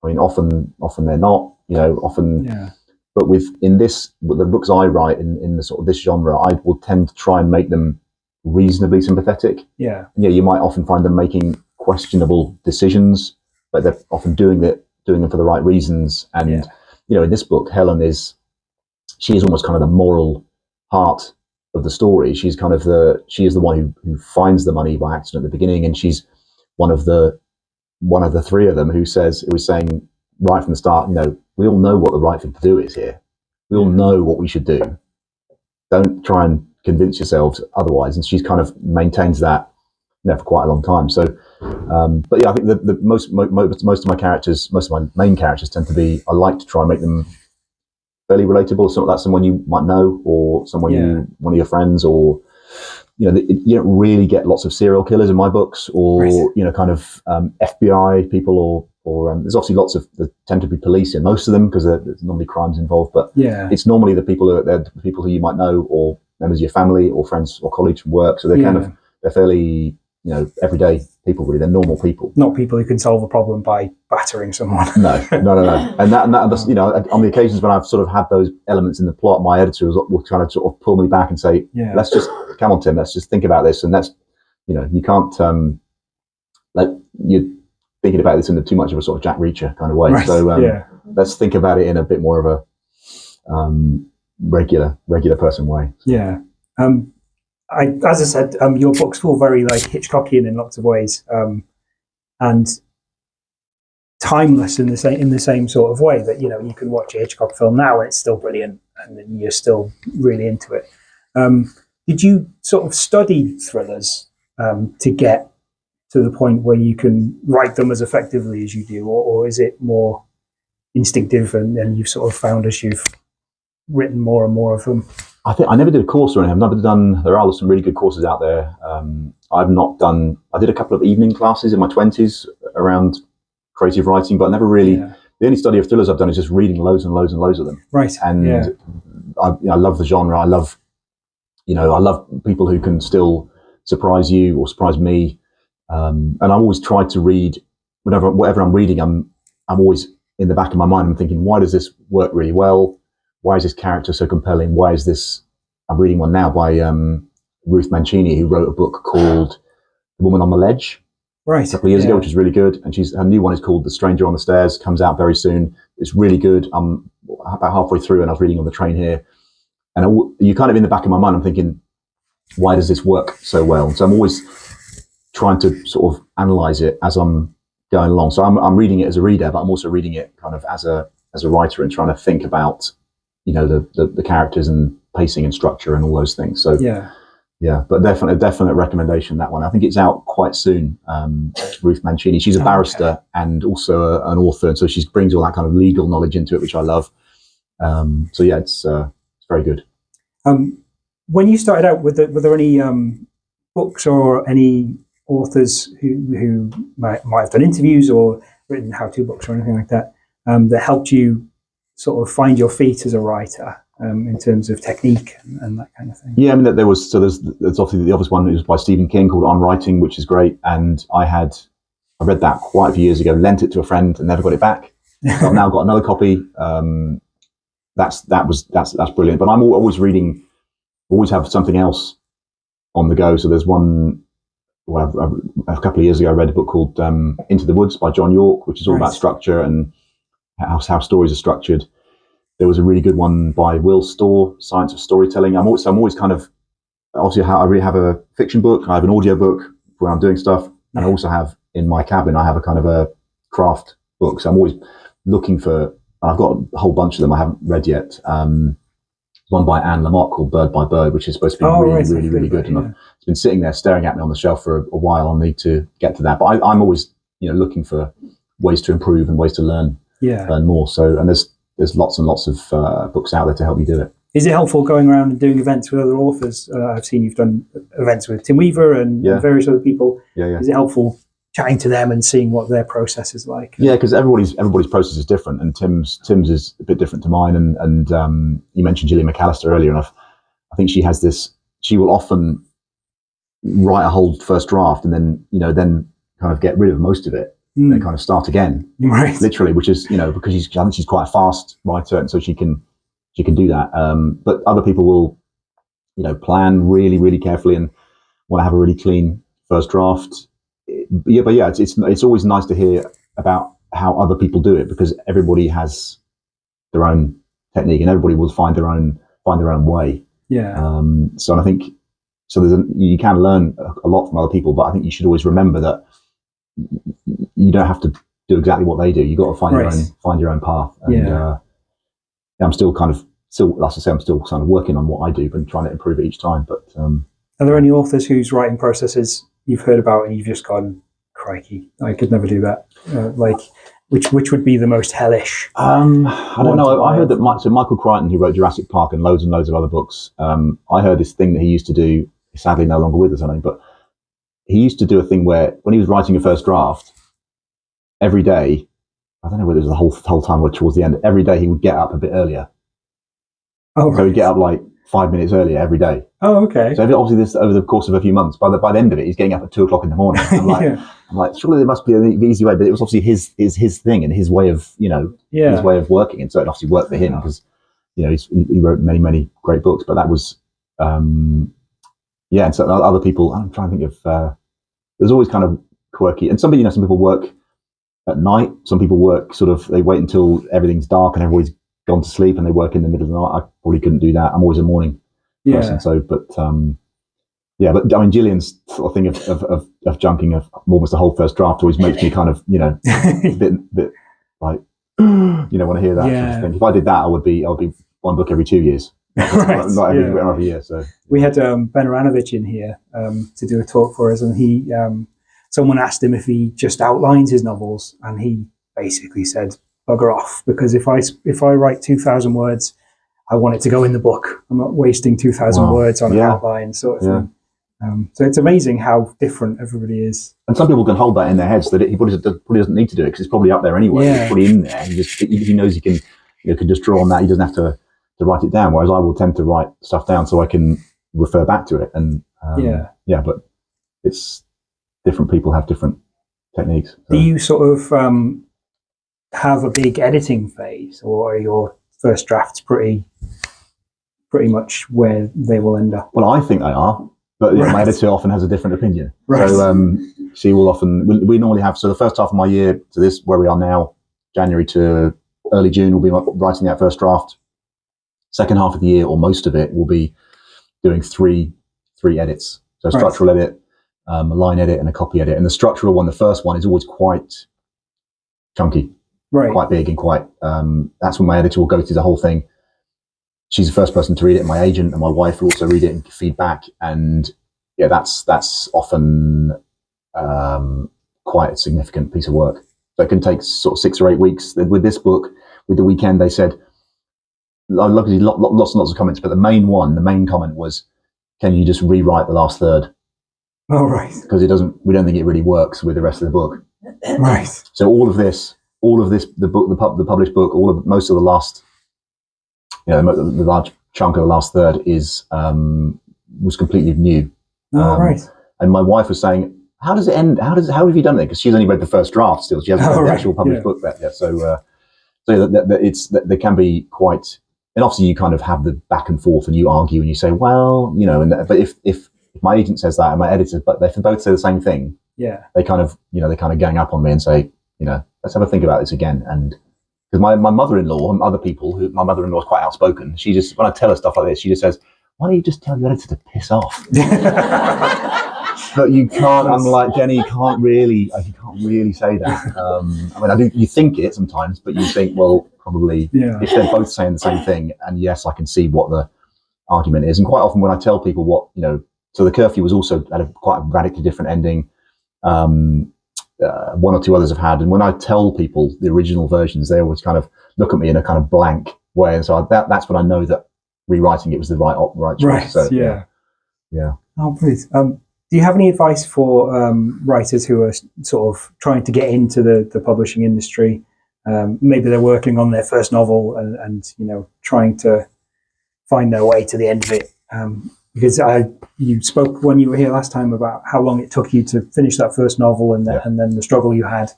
I mean, often they're not, but in the books I write in the sort of this genre, I will tend to try and make them reasonably sympathetic. Yeah, you might often find them making questionable decisions, but they're often doing them for the right reasons. And in this book, Helen is almost kind of the moral heart of the story. She is the one who finds the money by accident at the beginning, and she's one of the 3 of them who was saying right from the start, we all know what the right thing to do is here. We all know what we should do. Don't try and convince yourselves otherwise. And she's kind of maintains that for quite a long time. So, I think the most of my characters, most of my main characters tend to be, I like to try and make them fairly relatable. So that's someone you might know, or someone one of your friends, or you don't really get lots of serial killers in my books, or kind of FBI people, or there's obviously lots of that tend to be police in most of them, because there's normally crimes involved. But it's normally the people who you might know, or members of your family, or friends or colleagues from work. So they're they're fairly everyday people, really. They're normal people. Not people who can solve a problem by battering someone. No. And that's, on the occasions when I've sort of had those elements in the plot, my editor will kind of sort of pull me back and say, let's just, come on, Tim, let's just think about this. And that's, you can't, you're thinking about this in too much of a sort of Jack Reacher kind of way. Right. So let's think about it in a bit more of a regular person way. Yeah. As I said, your books feel very like Hitchcockian in lots of ways, and timeless in the same sort of way that you can watch a Hitchcock film now and it's still brilliant and you're still really into it. Did you sort of study thrillers to get to the point where you can write them as effectively as you do, or is it more instinctive and you've sort of found as you've written more and more of them? I think I never did a course or anything. I've never done. There are some really good courses out there. I did a couple of evening classes in my 20s around creative writing, but I never really. Yeah. The only study of thrillers I've done is just reading loads and loads and loads of them. Right. And I love the genre. I love people who can still surprise you or surprise me. And I always try to read whatever I'm reading. I'm always in the back of my mind. I'm thinking, why does this work really well? Why is this character so compelling? Why is this? I'm reading one now by Ruth Mancini, who wrote a book called The Woman on the Ledge a couple of years ago, which is really good. And her new one is called The Stranger on the Stairs, comes out very soon. It's really good. I'm about halfway through and I was reading on the train here. And you're kind of in the back of my mind, I'm thinking, why does this work so well? And so I'm always trying to sort of analyze it as I'm going along. So I'm reading it as a reader, but I'm also reading it kind of as a writer and trying to think about the characters and pacing and structure and all those things. So but definite recommendation, that one. I think it's out quite soon. Ruth Mancini, she's a barrister and also an author, and so she brings all that kind of legal knowledge into it, which I love. It's very good. When you started out, were there any books or any authors who might have done interviews or written how-to books or anything like that that helped you sort of find your feet as a writer in terms of technique and that kind of thing? Yeah, I mean, there's obviously the obvious one, was by Stephen King, called On Writing, which is great. And I read that quite a few years ago, lent it to a friend and never got it back. So I've now got another copy. That's brilliant. But I'm always reading, always have something else on the go. So there's one, a couple of years ago, I read a book called Into the Woods by John York, which is all about structure and how stories are structured. There was a really good one by Will Storr, Science of Storytelling. I'm always kind of, obviously I really have a fiction book, I have an audio book where I'm doing stuff, and I also have in my cabin, I have a kind of a craft book. So I'm always looking for, and I've got a whole bunch of them I haven't read yet. One by Anne Lamott called Bird by Bird, which is supposed to be really good. And it's been sitting there staring at me on the shelf for a while. I'll need to get to that. But I'm always, looking for ways to improve and ways to learn more. So, and there's lots and lots of books out there to help you do it. Is it helpful going around and doing events with other authors? I've seen you've done events with Tim Weaver and various other people. Is it helpful chatting to them and seeing what their process is like? Yeah, because everybody's process is different, and Tim's is a bit different to mine. And you mentioned Gillian McAllister earlier, and I think she has this. She will often write a whole first draft and then kind of get rid of most of it. And kind of start again, literally, which is because I think she's quite a fast writer, and so she can do that. But other people will, plan really, really carefully and want to have a really clean first draft. It's always nice to hear about how other people do it, because everybody has their own technique and everybody will find their own way. So I think you can learn a lot from other people, but I think you should always remember that you don't have to do exactly what they do. You got to find your own path. And I'm still kind of working on what I do and trying to improve it each time. But are there any authors whose writing processes you've heard about and you've just gone, crikey, I could never do that? Which would be the most hellish? I don't know. I heard that Michael Crichton, who wrote Jurassic Park and loads of other books, I heard this thing that he used to do. He's sadly no longer with us, I think, but he used to do a thing where when he was writing a first draft, every day, I don't know whether it was the whole time or towards the end, every day he would get up a bit earlier. So he'd get up like 5 minutes earlier every day. Oh, okay. So obviously this over the course of a few months, by the end of it, he's getting up at 2:00 in the morning. I'm like, I'm like, surely there must be an easy way, but it was obviously his thing and his way of, his way of working. And so it obviously worked for him because, he wrote many, many great books, but that was, and so other people, I'm trying to think of, there's always kind of quirky, and some people work at night. Some people work they wait until everything's dark and everybody's gone to sleep and they work in the middle of the night. I probably couldn't do that. I'm always a morning person. So, but I mean, Gillian's sort of thing of junking of almost the whole first draft always makes me kind of, a bit like, want to hear that sort of thing. If I did that, I would be one book every 2 years. Not every year. So we had Ben Aranovich in here to do a talk for us, and he someone asked him if he just outlines his novels, and he basically said, "Bugger off," because if I write 2,000 words, I want it to go in the book. I'm not wasting 2,000 words on an outline sort of thing. So it's amazing how different everybody is. And some people can hold that in their heads that he probably doesn't need to do it because it's probably up there anyway. It's probably in there. He knows he can just draw on that. He doesn't have to write it down. Whereas I will tend to write stuff down so I can refer back to it. And but it's different. People have different techniques. So. Do you sort of have a big editing phase, or are your first drafts pretty much where they will end up? Well, I think they are. But my editor often has a different opinion. Right. So she will often, we normally have, so the first half of my year to this, where we are now, January to early June, we'll be writing that first draft. Second half of the year, or most of it, we'll be doing three edits. So a structural edit, a line edit, and a copy edit. And the structural one, the first one, is always quite chunky, quite big, and quite, that's when my editor will go through the whole thing. She's the first person to read it, and my agent and my wife will also read it and give feedback. And that's often quite a significant piece of work. So it can take sort of 6 or 8 weeks. With this book, with The Weekend, they said, luckily lots and lots of comments, but the main comment was, can you just rewrite the last third? Oh, right. Because we don't think it really works with the rest of the book. Right. So all of this, the published book, most of the last, the large chunk of the last third was completely new. Right. And my wife was saying, how does it end? How have you done it? Because she's only read the first draft still. She hasn't read the actual published book yet. So they can be quite, and obviously you kind of have the back and forth and you argue and you say, well, but if my agent says that and my editor, but they both say the same thing, they kind of gang up on me and say, let's have a think about this again. And because my mother-in-law and other people, my mother-in-law is quite outspoken. She just, when I tell her stuff like this, she just says, why don't you just tell your editor to piss off? But you can't, I'm like, Jenny, you can't really say that. I mean, you think it sometimes, but you think, well, probably if they're both saying the same thing, and yes, I can see what the argument is. And quite often when I tell people what, so The Curfew was also at quite a radically different ending. One or two others have had. And when I tell people the original versions, they always kind of look at me in a kind of blank way. And so that's when I know that rewriting it was the right choice. Right, so, yeah. Oh, please. Do you have any advice for writers who are sort of trying to get into the publishing industry? Maybe they're working on their first novel and trying to find their way to the end of it. Because you spoke when you were here last time about how long it took you to finish that first novel and then the struggle you had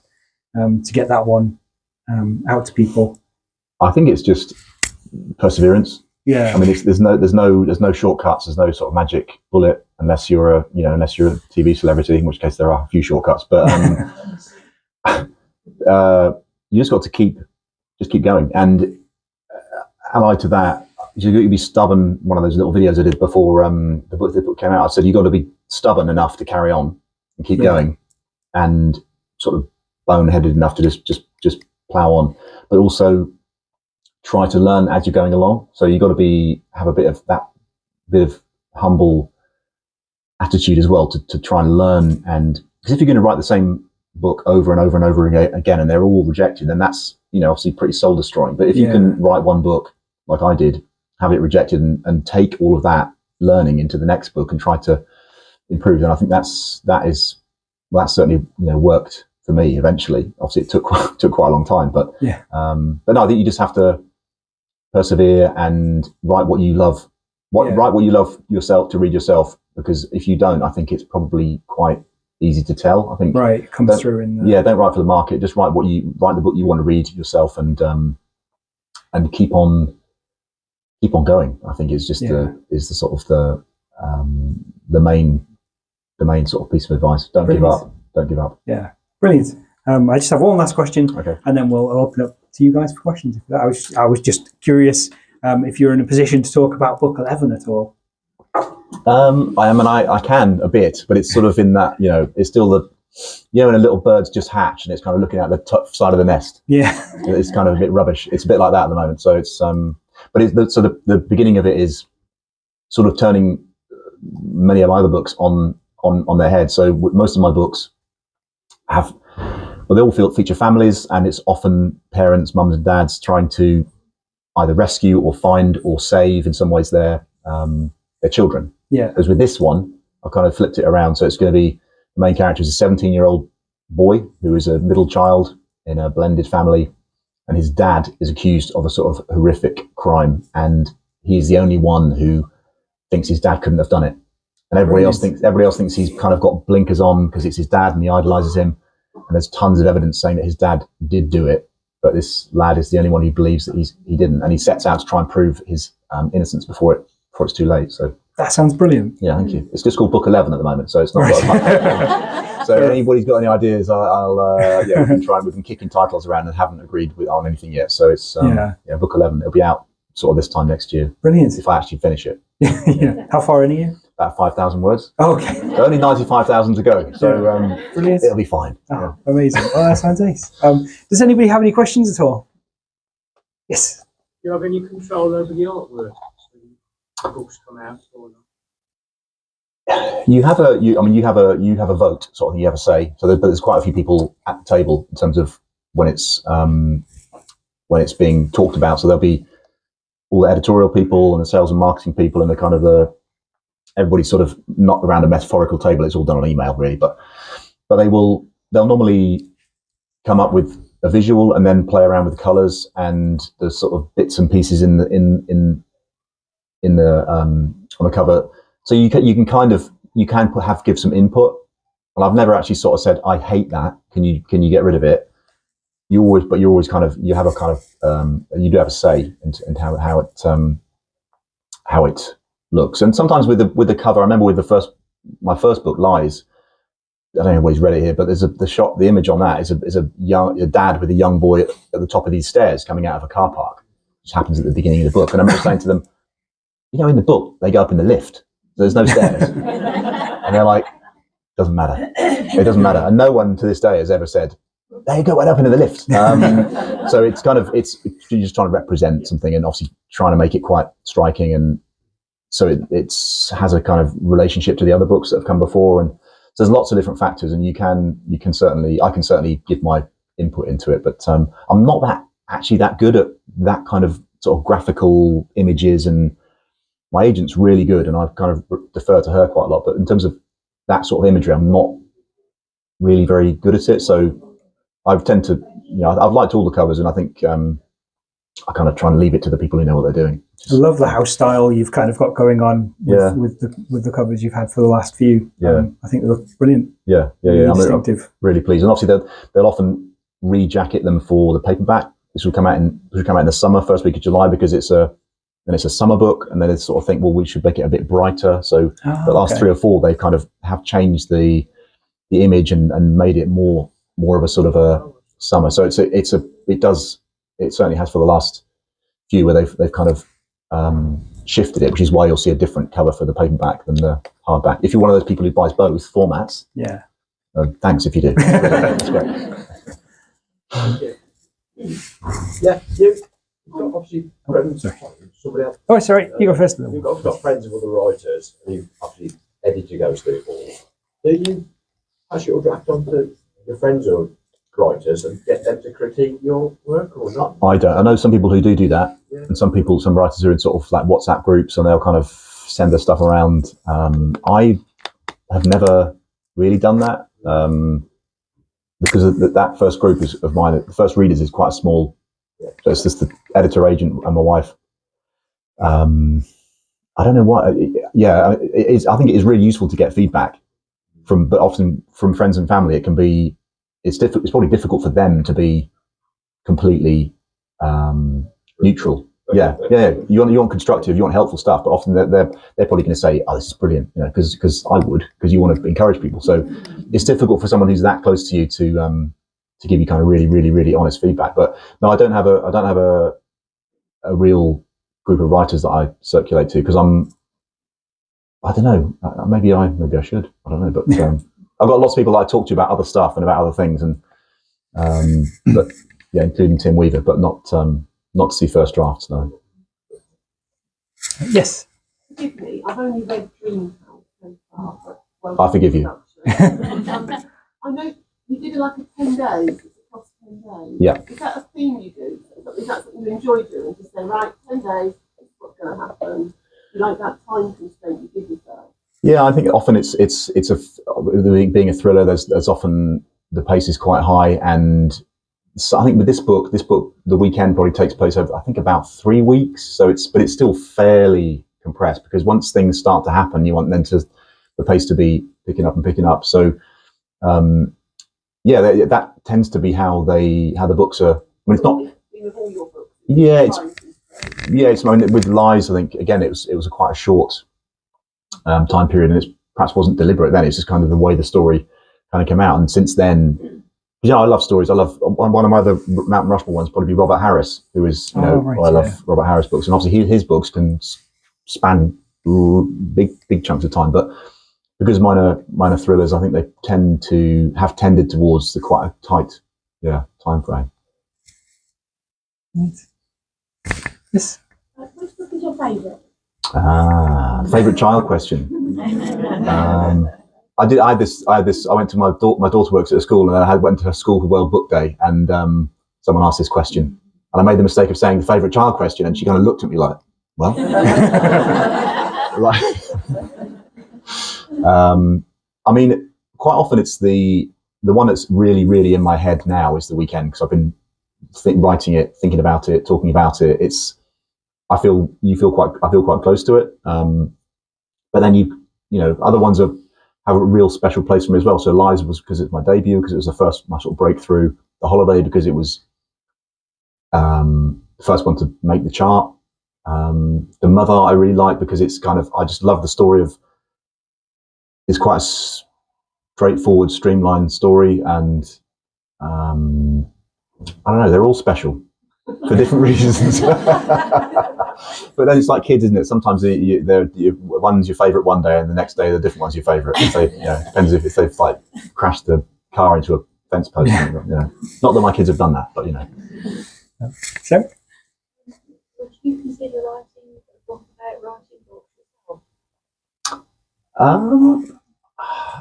to get that one out to people. I think it's just perseverance. Yeah. I mean, there's no shortcuts. There's no sort of magic bullet unless you're a TV celebrity, in which case there are a few shortcuts. But you just got to keep going. And allied to that, you got to be stubborn. One of those little videos I did before the book came out, I said you got to be stubborn enough to carry on and keep going, and sort of boneheaded enough to just plow on, but also try to learn as you're going along. So you got to have a bit of humble attitude as well to try and learn. And because if you're going to write the same book over and over and over again, and they're all rejected, then that's obviously pretty soul destroying. But if you can write one book like I did, have it rejected, and take all of that learning into the next book and try to improve, then I think that certainly worked for me eventually. Obviously it took quite a long time, but no, I think you just have to persevere and write what you love. Write what you love yourself to read yourself, because if you don't, I think it's probably quite easy to tell. I think right, it comes through in the... Yeah, don't write for the market. Just write the book you want to read yourself, and keep on going. I think is just is the sort of the main sort of piece of advice. Don't give up. Don't give up. Yeah, brilliant. I just have one last question, okay, and then we'll open up to you guys for questions. I was just curious if you're in a position to talk about book 11 at all. I am, and I can a bit, but it's sort of in that, it's still when a little bird's just hatched and it's kind of looking at the top side of the nest. Yeah, it's kind of a bit rubbish. It's a bit like that at the moment. So it's but the beginning of it is sort of turning many of my other books on their head. So most of my books they all feature families, and it's often parents, mums and dads trying to either rescue or find or save in some ways their children. Yeah. Because with this one, I kind of flipped it around. So it's going to be, the main character is a 17-year-old boy who is a middle child in a blended family, and his dad is accused of a sort of horrific crime, and he's the only one who thinks his dad couldn't have done it. And everybody else thinks he's kind of got blinkers on because it's his dad and he idolizes him. And there's tons of evidence saying that his dad did do it, but this lad is the only one who believes that he didn't, and he sets out to try and prove his innocence before it's too late. So that sounds brilliant. Yeah, thank you. It's just called Book 11 at the moment, so it's not got much. So anybody's got any ideas, we've been kicking titles around and haven't agreed on anything yet. So it's Book 11. It'll be out sort of this time next year. Brilliant. If I actually finish it. Yeah. How far in are you? About 5,000 words. Oh, okay. Only 95,000 to go, so brilliant. It'll be fine. Oh, amazing. Oh, that sounds nice. Does anybody have any questions at all? Yes. Do you have any control over the artwork when the books come out or not? You have a vote, sort of thing. You have a say. So there's quite a few people at the table in terms of when it's being talked about. So there'll be all the editorial people and the sales and marketing people and the kind of everybody sort of not around a metaphorical table. It's all done on email, really. But they'll normally come up with a visual and then play around with colours and the sort of bits and pieces on the cover. So you can give some input. And I've never actually sort of said, I hate that. Can you get rid of it? You do have a say in how it looks. And sometimes with the cover, I remember with my first book, Lies. I don't know where he's read it here, but there's the image on that is a dad with a young boy at the top of these stairs coming out of a car park, which happens at the beginning of the book. And I remember saying to them, in the book they go up in the lift. There's no stairs. And they're like, doesn't matter. It doesn't matter. And no one to this day has ever said, there you go, went up into the lift. So you're just trying to represent something and obviously trying to make it quite striking. And so it has a kind of relationship to the other books that have come before. And so there's lots of different factors, and I can certainly give my input into it, but I'm not that good at that kind of sort of graphical images, and my agent's really good and I kind of defer to her quite a lot, but in terms of that sort of imagery, I'm not really very good at it. So I tend to, I've liked all the covers, and I think I kind of try and leave it to the people who know what they're doing. I love the house style you've kind of got going on with the covers you've had for the last few. I think they look brilliant. Yeah. Really distinctive. I'm really pleased, and obviously they'll often rejacket them for the paperback. This will come out in the summer, first week of July, because it's a summer book, and then it's sort of think, well, we should make it a bit brighter. So the last 3 or 4, they kind of have changed the image and made it more of a sort of a summer. So it certainly has for the last few, where they've kind of shifted it, which is why you'll see a different cover for the paperback than the hardback. If you're one of those people who buys both formats, thanks if you do. That's great. Yeah, you've got obviously friends. Somebody else. Oh, sorry, you go first. You've got friends of other writers, and you've obviously edited those people. Do you pass your draft on to your friends or writers and get them to critique your work or not? I don't. I know some people who do that, and some writers are in sort of like WhatsApp groups, and they'll kind of send their stuff around. I have never really done that because that first group of mine, the first readers, is quite small. So it's just the editor, agent, and my wife. I don't know why. It is. I think it is really useful to get feedback but often from friends and family, it can be, it's probably difficult for them to be completely neutral. Yeah. You want constructive, you want helpful stuff, but often they're probably going to say, "Oh, this is brilliant," because I would, because you want to encourage people. So it's difficult for someone who's that close to you to give you kind of really, really, really honest feedback. But no, I don't have a real group of writers that I circulate to, because I don't know. Maybe I should. I don't know. But I've got lots of people that I talk to about other stuff and about other things, and but yeah, including Tim Weaver, but not to see first drafts. No. Yes. Forgive me, I've only read Dream House so far. But I forgive you. I know you did like a 10 days. It's across 10 days. Yeah. Is that a theme you do? Is that something you enjoy doing? Just say, right, 10 days. This is what's going to happen. You like that time constraint you give yourself? Yeah, I think often it's being a thriller. There's often the pace is quite high, and so I think with this book, the weekend probably takes place over, I think, about 3 weeks. So it's still fairly compressed, because once things start to happen, you want the pace to be picking up. So that tends to be how the books are. I mean, it's not. With all your books. Yeah, it's. I mean, with Lies, I think again it was quite a short time period, and it perhaps wasn't deliberate then. It's just kind of the way the story kind of came out, and since then. I love stories. I love one of my other Mountain Rushmore ones, probably be Robert Harris, who is, I love Robert Harris books, and obviously his books can span big chunks of time. But because mine are thrillers, I think they have tended towards the quite a tight, time frame. Yes. Which book is your favourite? Favourite child question. I had this. I went to my daughter works at a school, and I went to her school for World Book Day, and someone asked this question, and I made the mistake of saying the favourite child question, and she kind of looked at me like, "Well," right. I mean, quite often it's the one that's really, really in my head now is The Weekend, because I've been writing it, thinking about it, talking about it. I feel quite close to it, but then other ones have a real special place for me as well. So Lies was because it's my debut, because it was my sort of breakthrough. The Holiday, because it was the first one to make the chart. The Mother I really like, because it's kind of, I just love the story of, it's quite a straightforward, streamlined story, and I don't know, they're all special for different reasons. But then it's like kids, isn't it? Sometimes one's your favourite one day, and the next day the different one's your favourite. Depends if they've like crashed the car into a fence post. Not that my kids have done that, but So, Would you consider writing a book about writing books yourself?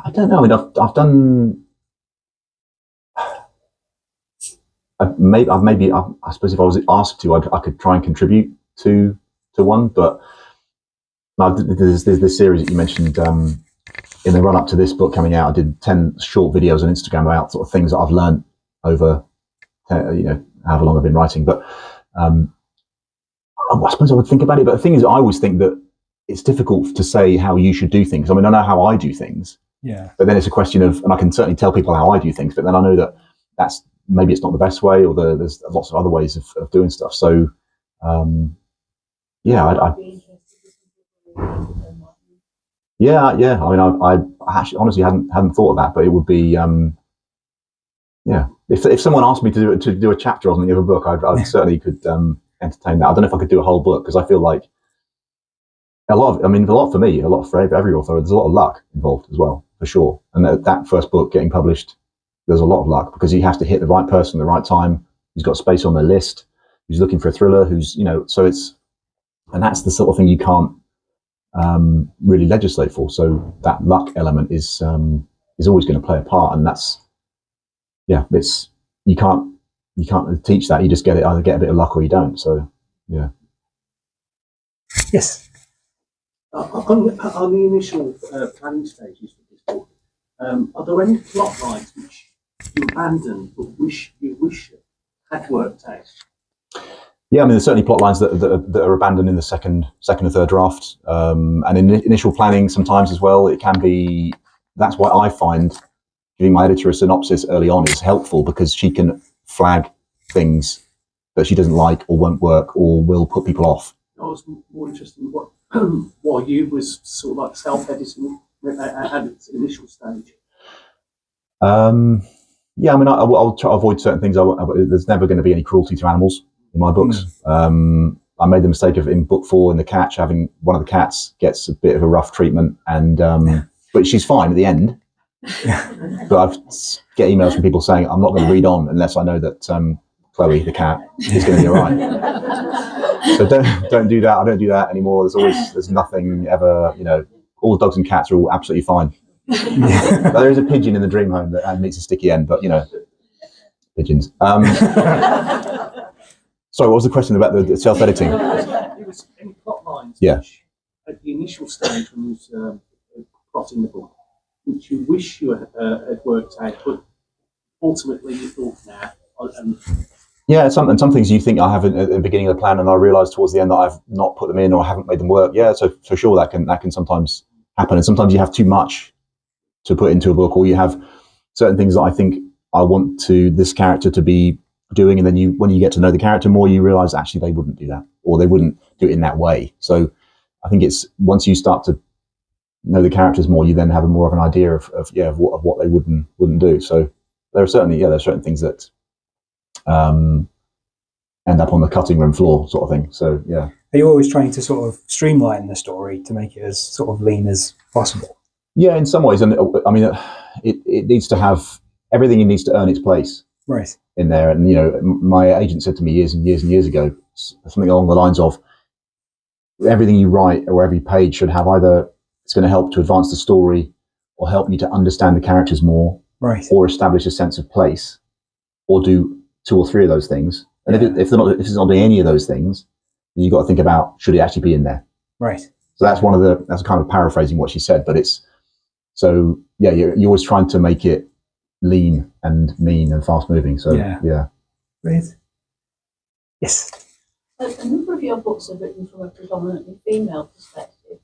I don't know. I mean, I've done. I suppose if I was asked to, I could try and contribute to one. But there's this series that you mentioned in the run up to this book coming out. I did 10 short videos on Instagram about sort of things that I've learned over, however long I've been writing. But I suppose I would think about it. But the thing is, I always think that it's difficult to say how you should do things. I mean, I know how I do things. Yeah. But then it's a question of, and I can certainly tell people how I do things, but then I know that maybe it's not the best way, or there's lots of other ways of doing stuff. So, I mean, I actually honestly hadn't thought of that, but it would be, if someone asked me to do a chapter or something of a book, I certainly could entertain that. I don't know if I could do a whole book, because I feel like a lot for me, a lot for every author, there's a lot of luck involved as well, for sure. And that first book getting published, there's a lot of luck, because he has to hit the right person at the right time. He's got space on the list. He's looking for a thriller. And that's the sort of thing you can't really legislate for. So that luck element is always going to play a part, and that's you can't teach that. You just either get a bit of luck or you don't. So yeah. Yes. On the initial planning stages for this book, are there any plot lines which you abandoned but you wish had worked out? Yeah, I mean, there's certainly plot lines that are abandoned in the second or third draft, and in initial planning sometimes as well. It can be that's why I find giving my editor a synopsis early on is helpful, because she can flag things that she doesn't like or won't work or will put people off. I was more interested in what while you was sort of like self-editing at its initial stage. Yeah, I mean, I'll try to avoid certain things. There's never going to be any cruelty to animals in my books. I made the mistake of, in book 4, in The Catch, having one of the cats gets a bit of a rough treatment, and but she's fine at the end. But I get emails from people saying, I'm not going to read on unless I know that Chloe, the cat, is going to be all right. So don't do that. I don't do that anymore. There's nothing ever, all the dogs and cats are all absolutely fine. But there is a pigeon in the dream home that meets a sticky end, but pigeons. Sorry, what was the question about the self-editing? It was any plot lines. Yeah. Which, at the initial stage when you was plotting the book, which you wish you had worked out, but ultimately you thought, Yeah, some things you think I have at the beginning of the plan, and I realise towards the end that I've not put them in or I haven't made them work. Yeah, so for sure that can sometimes happen, and sometimes you have too much to put into a book, or you have certain things that I think I want this character to be doing, and then when you get to know the character more, you realise actually they wouldn't do that, or they wouldn't do it in that way. So I think it's once you start to know the characters more, you then have more of an idea of what they wouldn't do. So there are certain things that end up on the cutting room floor, sort of thing. So yeah. Are you always trying to sort of streamline the story to make it as sort of lean as possible? Yeah, in some ways, and I mean, it needs to have everything. It needs to earn its place, right, in there. And my agent said to me years and years and years ago something along the lines of, everything you write or every page should have either it's going to help to advance the story, or help you to understand the characters more, right, or establish a sense of place, or do 2 or 3 of those things. And if it's not doing any of those things, then you've got to think about, should it actually be in there? Right. So that's that's kind of paraphrasing what she said, but it's so yeah, you're always trying to make it lean and mean and fast moving. So yeah. Great. Yes. A number of your books are written from a predominantly female perspective.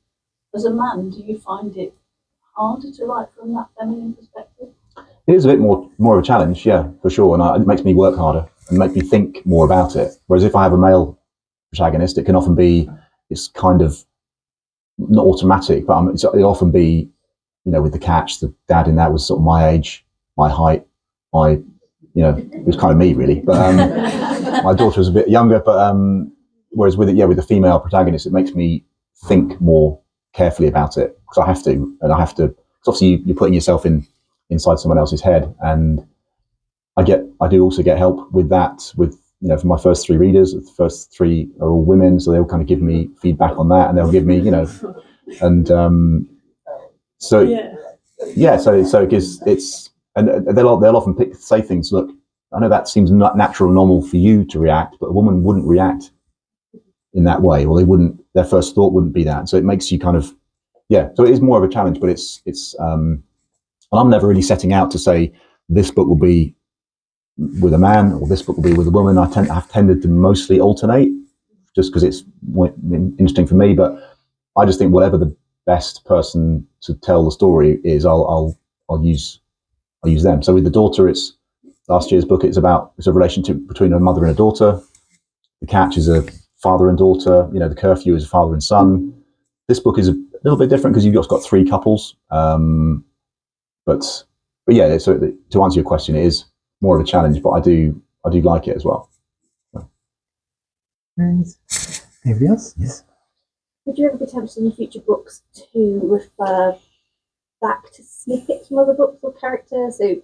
As a man, do you find it harder to write from that feminine perspective? It is a bit more of a challenge, yeah, for sure, and it makes me work harder and make me think more about it. Whereas if I have a male protagonist, it can often be, it's kind of not automatic, but it'll often be, with The Catch, the dad in that was sort of my age, my height, it was kind of me really, but my daughter was a bit younger. But whereas with the female protagonist, it makes me think more carefully about it, because I have to, because obviously you're putting yourself inside someone else's head, and I do also get help with that. With for my first 3 readers, the first 3 are all women, so they'll kind of give me feedback on that, and they'll give me and so it gives and they'll often say things. Look, I know that seems not natural and normal for you to react, but a woman wouldn't react in that way, or their first thought wouldn't be that. So it makes you kind of so it is more of a challenge, but it's and I'm never really setting out to say this book will be with a man or this book will be with a woman. I've tended to mostly alternate, just because it's interesting for me. But I just think whatever the best person to tell the story is, I'll use them. So with the daughter, it's last year's book. It's a relationship between a mother and a daughter. The Catch is a father and daughter. The Curfew is a father and son. This book is a little bit different because you've just got 3 couples. But yeah, so to answer your question, it is more of a challenge, but I do like it as well. Anybody else? Yes. Would you ever be tempted in future books to refer back to snippets from other books or characters? So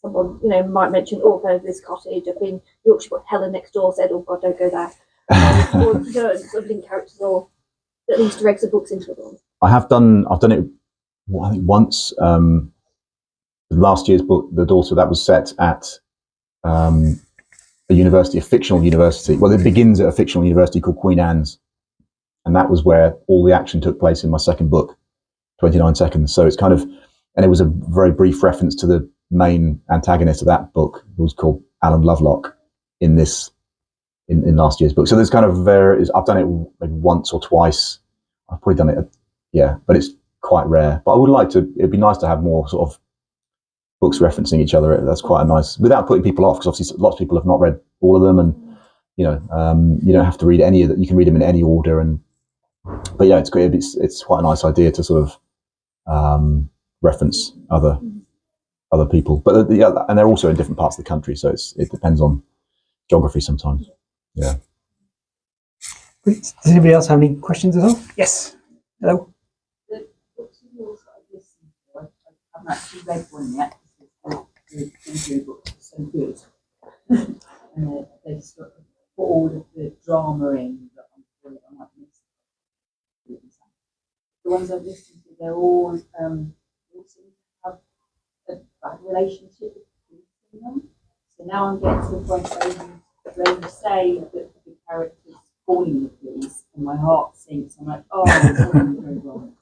someone, might mention, going to this cottage up in Yorkshire, but Helen next door said, "Oh God, don't go there." Or sort of link characters or at least Easter eggs of books into it. I've done it, I think once. Last year's book, The Daughter, that was set at a university, a fictional university. Well, it begins at a fictional university called Queen Anne's. And that was where all the action took place in my second book, 29 Seconds. So it's kind of, and it was a very brief reference to the main antagonist of that book, who was called Alan Lovelock, in last year's book. So there's kind of I've done it like once or twice. I've probably done it, but it's quite rare. But I would like to. It'd be nice to have more sort of books referencing each other. That's quite a nice, without putting people off, because obviously lots of people have not read all of them, and you don't have to read any of that. You can read them in any order, but yeah, it's great. It's quite a nice idea to sort of reference other people, but yeah, and they're also in different parts of the country, so it depends on geography sometimes. Yeah. Does anybody else have any questions at all? Yes. Hello. The books of yours that I've listened to, I haven't actually read one yet because the audio books are so good. And they sort of put all of the drama in that I'm afraid I might miss. The ones I've listened to, they're all seem to have a bad relationship between them. So now I'm getting to the point where you say that the character's calling the police, and my heart sinks. I'm like, oh, there's something very wrong.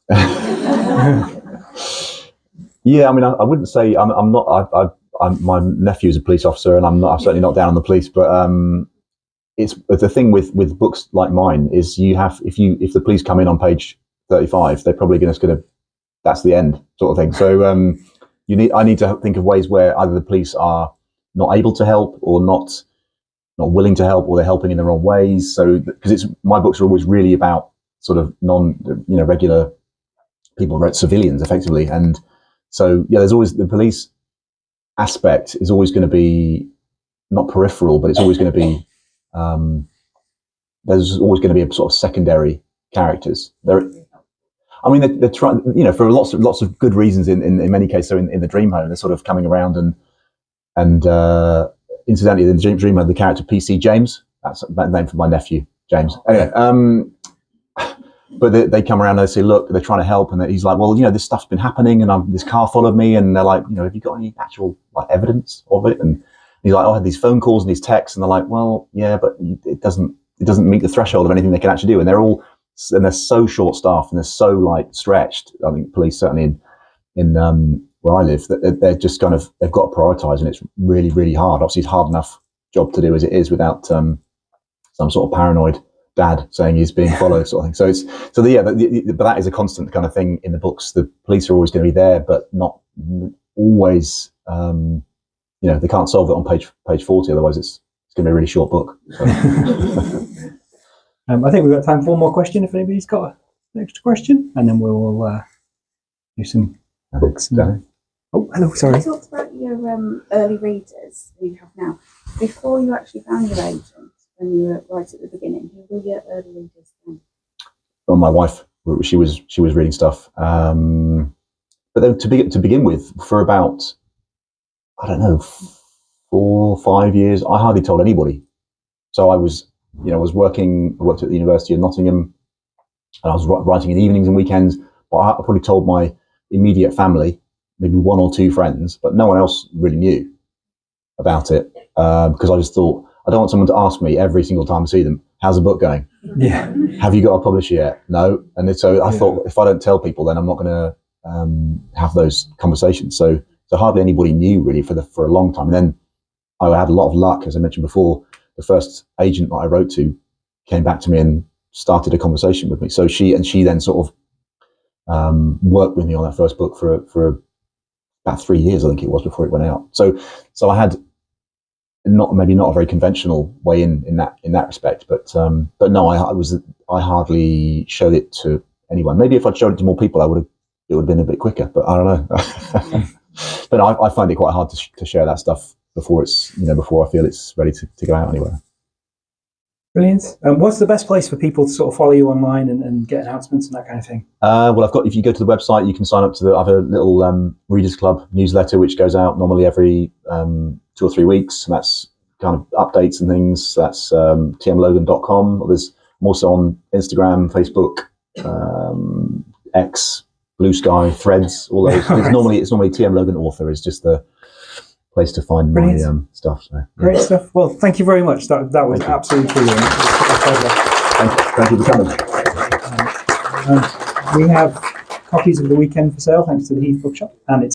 Yeah, I mean, I wouldn't say I'm not. My nephew's a police officer, and I'm certainly not down on the police. But it's the thing with books like mine is if the police come in on page 35, they're probably going to that's the end sort of thing. So I need to think of ways where either the police are not able to help, or not willing to help, or they're helping in the wrong ways. So because my books are always really about sort of regular people, civilians effectively, and so yeah, there's always the police aspect is always going to be not peripheral, but it's always going to be there's always going to be a sort of secondary characters. They're trying, for lots of good reasons. In many cases, so in the Dream Home, they're sort of coming around and incidentally, in the Dream Home, the character PC James, that's that name for my nephew James. Anyway, but they come around and they say, look, they're trying to help, and he's like, well, this stuff's been happening, and this car followed me, and they're like, have you got any actual evidence of it? And he's like, I had these phone calls and these texts, and they're like, well, yeah, but it doesn't meet the threshold of anything they can actually do, and they're so short staffed, and they're so stretched. I think police, certainly in where I live, that they're just they've got to prioritise, and it's really, really hard. Obviously, it's hard enough job to do as it is without some sort of paranoid dad saying he's being followed, sort of thing. But that is a constant kind of thing in the books. The police are always going to be there, but not always. They can't solve it on page 40, otherwise it's going to be a really short book. So. I think we've got time for one more question. If anybody's got an extra question, and then we'll do some books. Oh, hello. Sorry. You talked about your early readers who you have now. Before you actually found your agent, when you were right at the beginning, who were your early readers then? Well, my wife, she was reading stuff. But then to begin with, for about, I don't know, 4 or 5 years, I hardly told anybody. So I was worked at the University of Nottingham, and I was writing in evenings and weekends. But I probably told my immediate family, maybe 1 or 2 friends, but no one else really knew about it, because I just thought, I don't want someone to ask me every single time I see them, how's the book going? Yeah. Have you got a publisher yet? No. And so I thought, if I don't tell people, then I'm not going to have those conversations. So hardly anybody knew really for a long time. And then I had a lot of luck, as I mentioned before. The first agent that I wrote to came back to me and started a conversation with me. So she then sort of worked with me on that first book for about 3 years, I think it was, before it went out. So I had not a very conventional way in that respect, but no, I hardly showed it to anyone. Maybe if I'd showed it to more people, it would have been a bit quicker. But I don't know. But I find it quite hard to share that stuff before I feel it's ready to go out anywhere. Brilliant. What's the best place for people to sort of follow you online and get announcements and that kind of thing? If you go to the website, you can sign up to I have a little Readers Club newsletter, which goes out normally every 2 or 3 weeks. And that's kind of updates and things. That's tmlogan.com. I'm also on Instagram, Facebook, X, Blue Sky, Threads, all those. It's normally TM Logan Author is just the place to find my stuff. So, yeah. Great stuff. Well, thank you very much. That was absolutely brilliant. Thank you for coming. We have copies of The Weekend for sale, thanks to the Heath Bookshop, and it's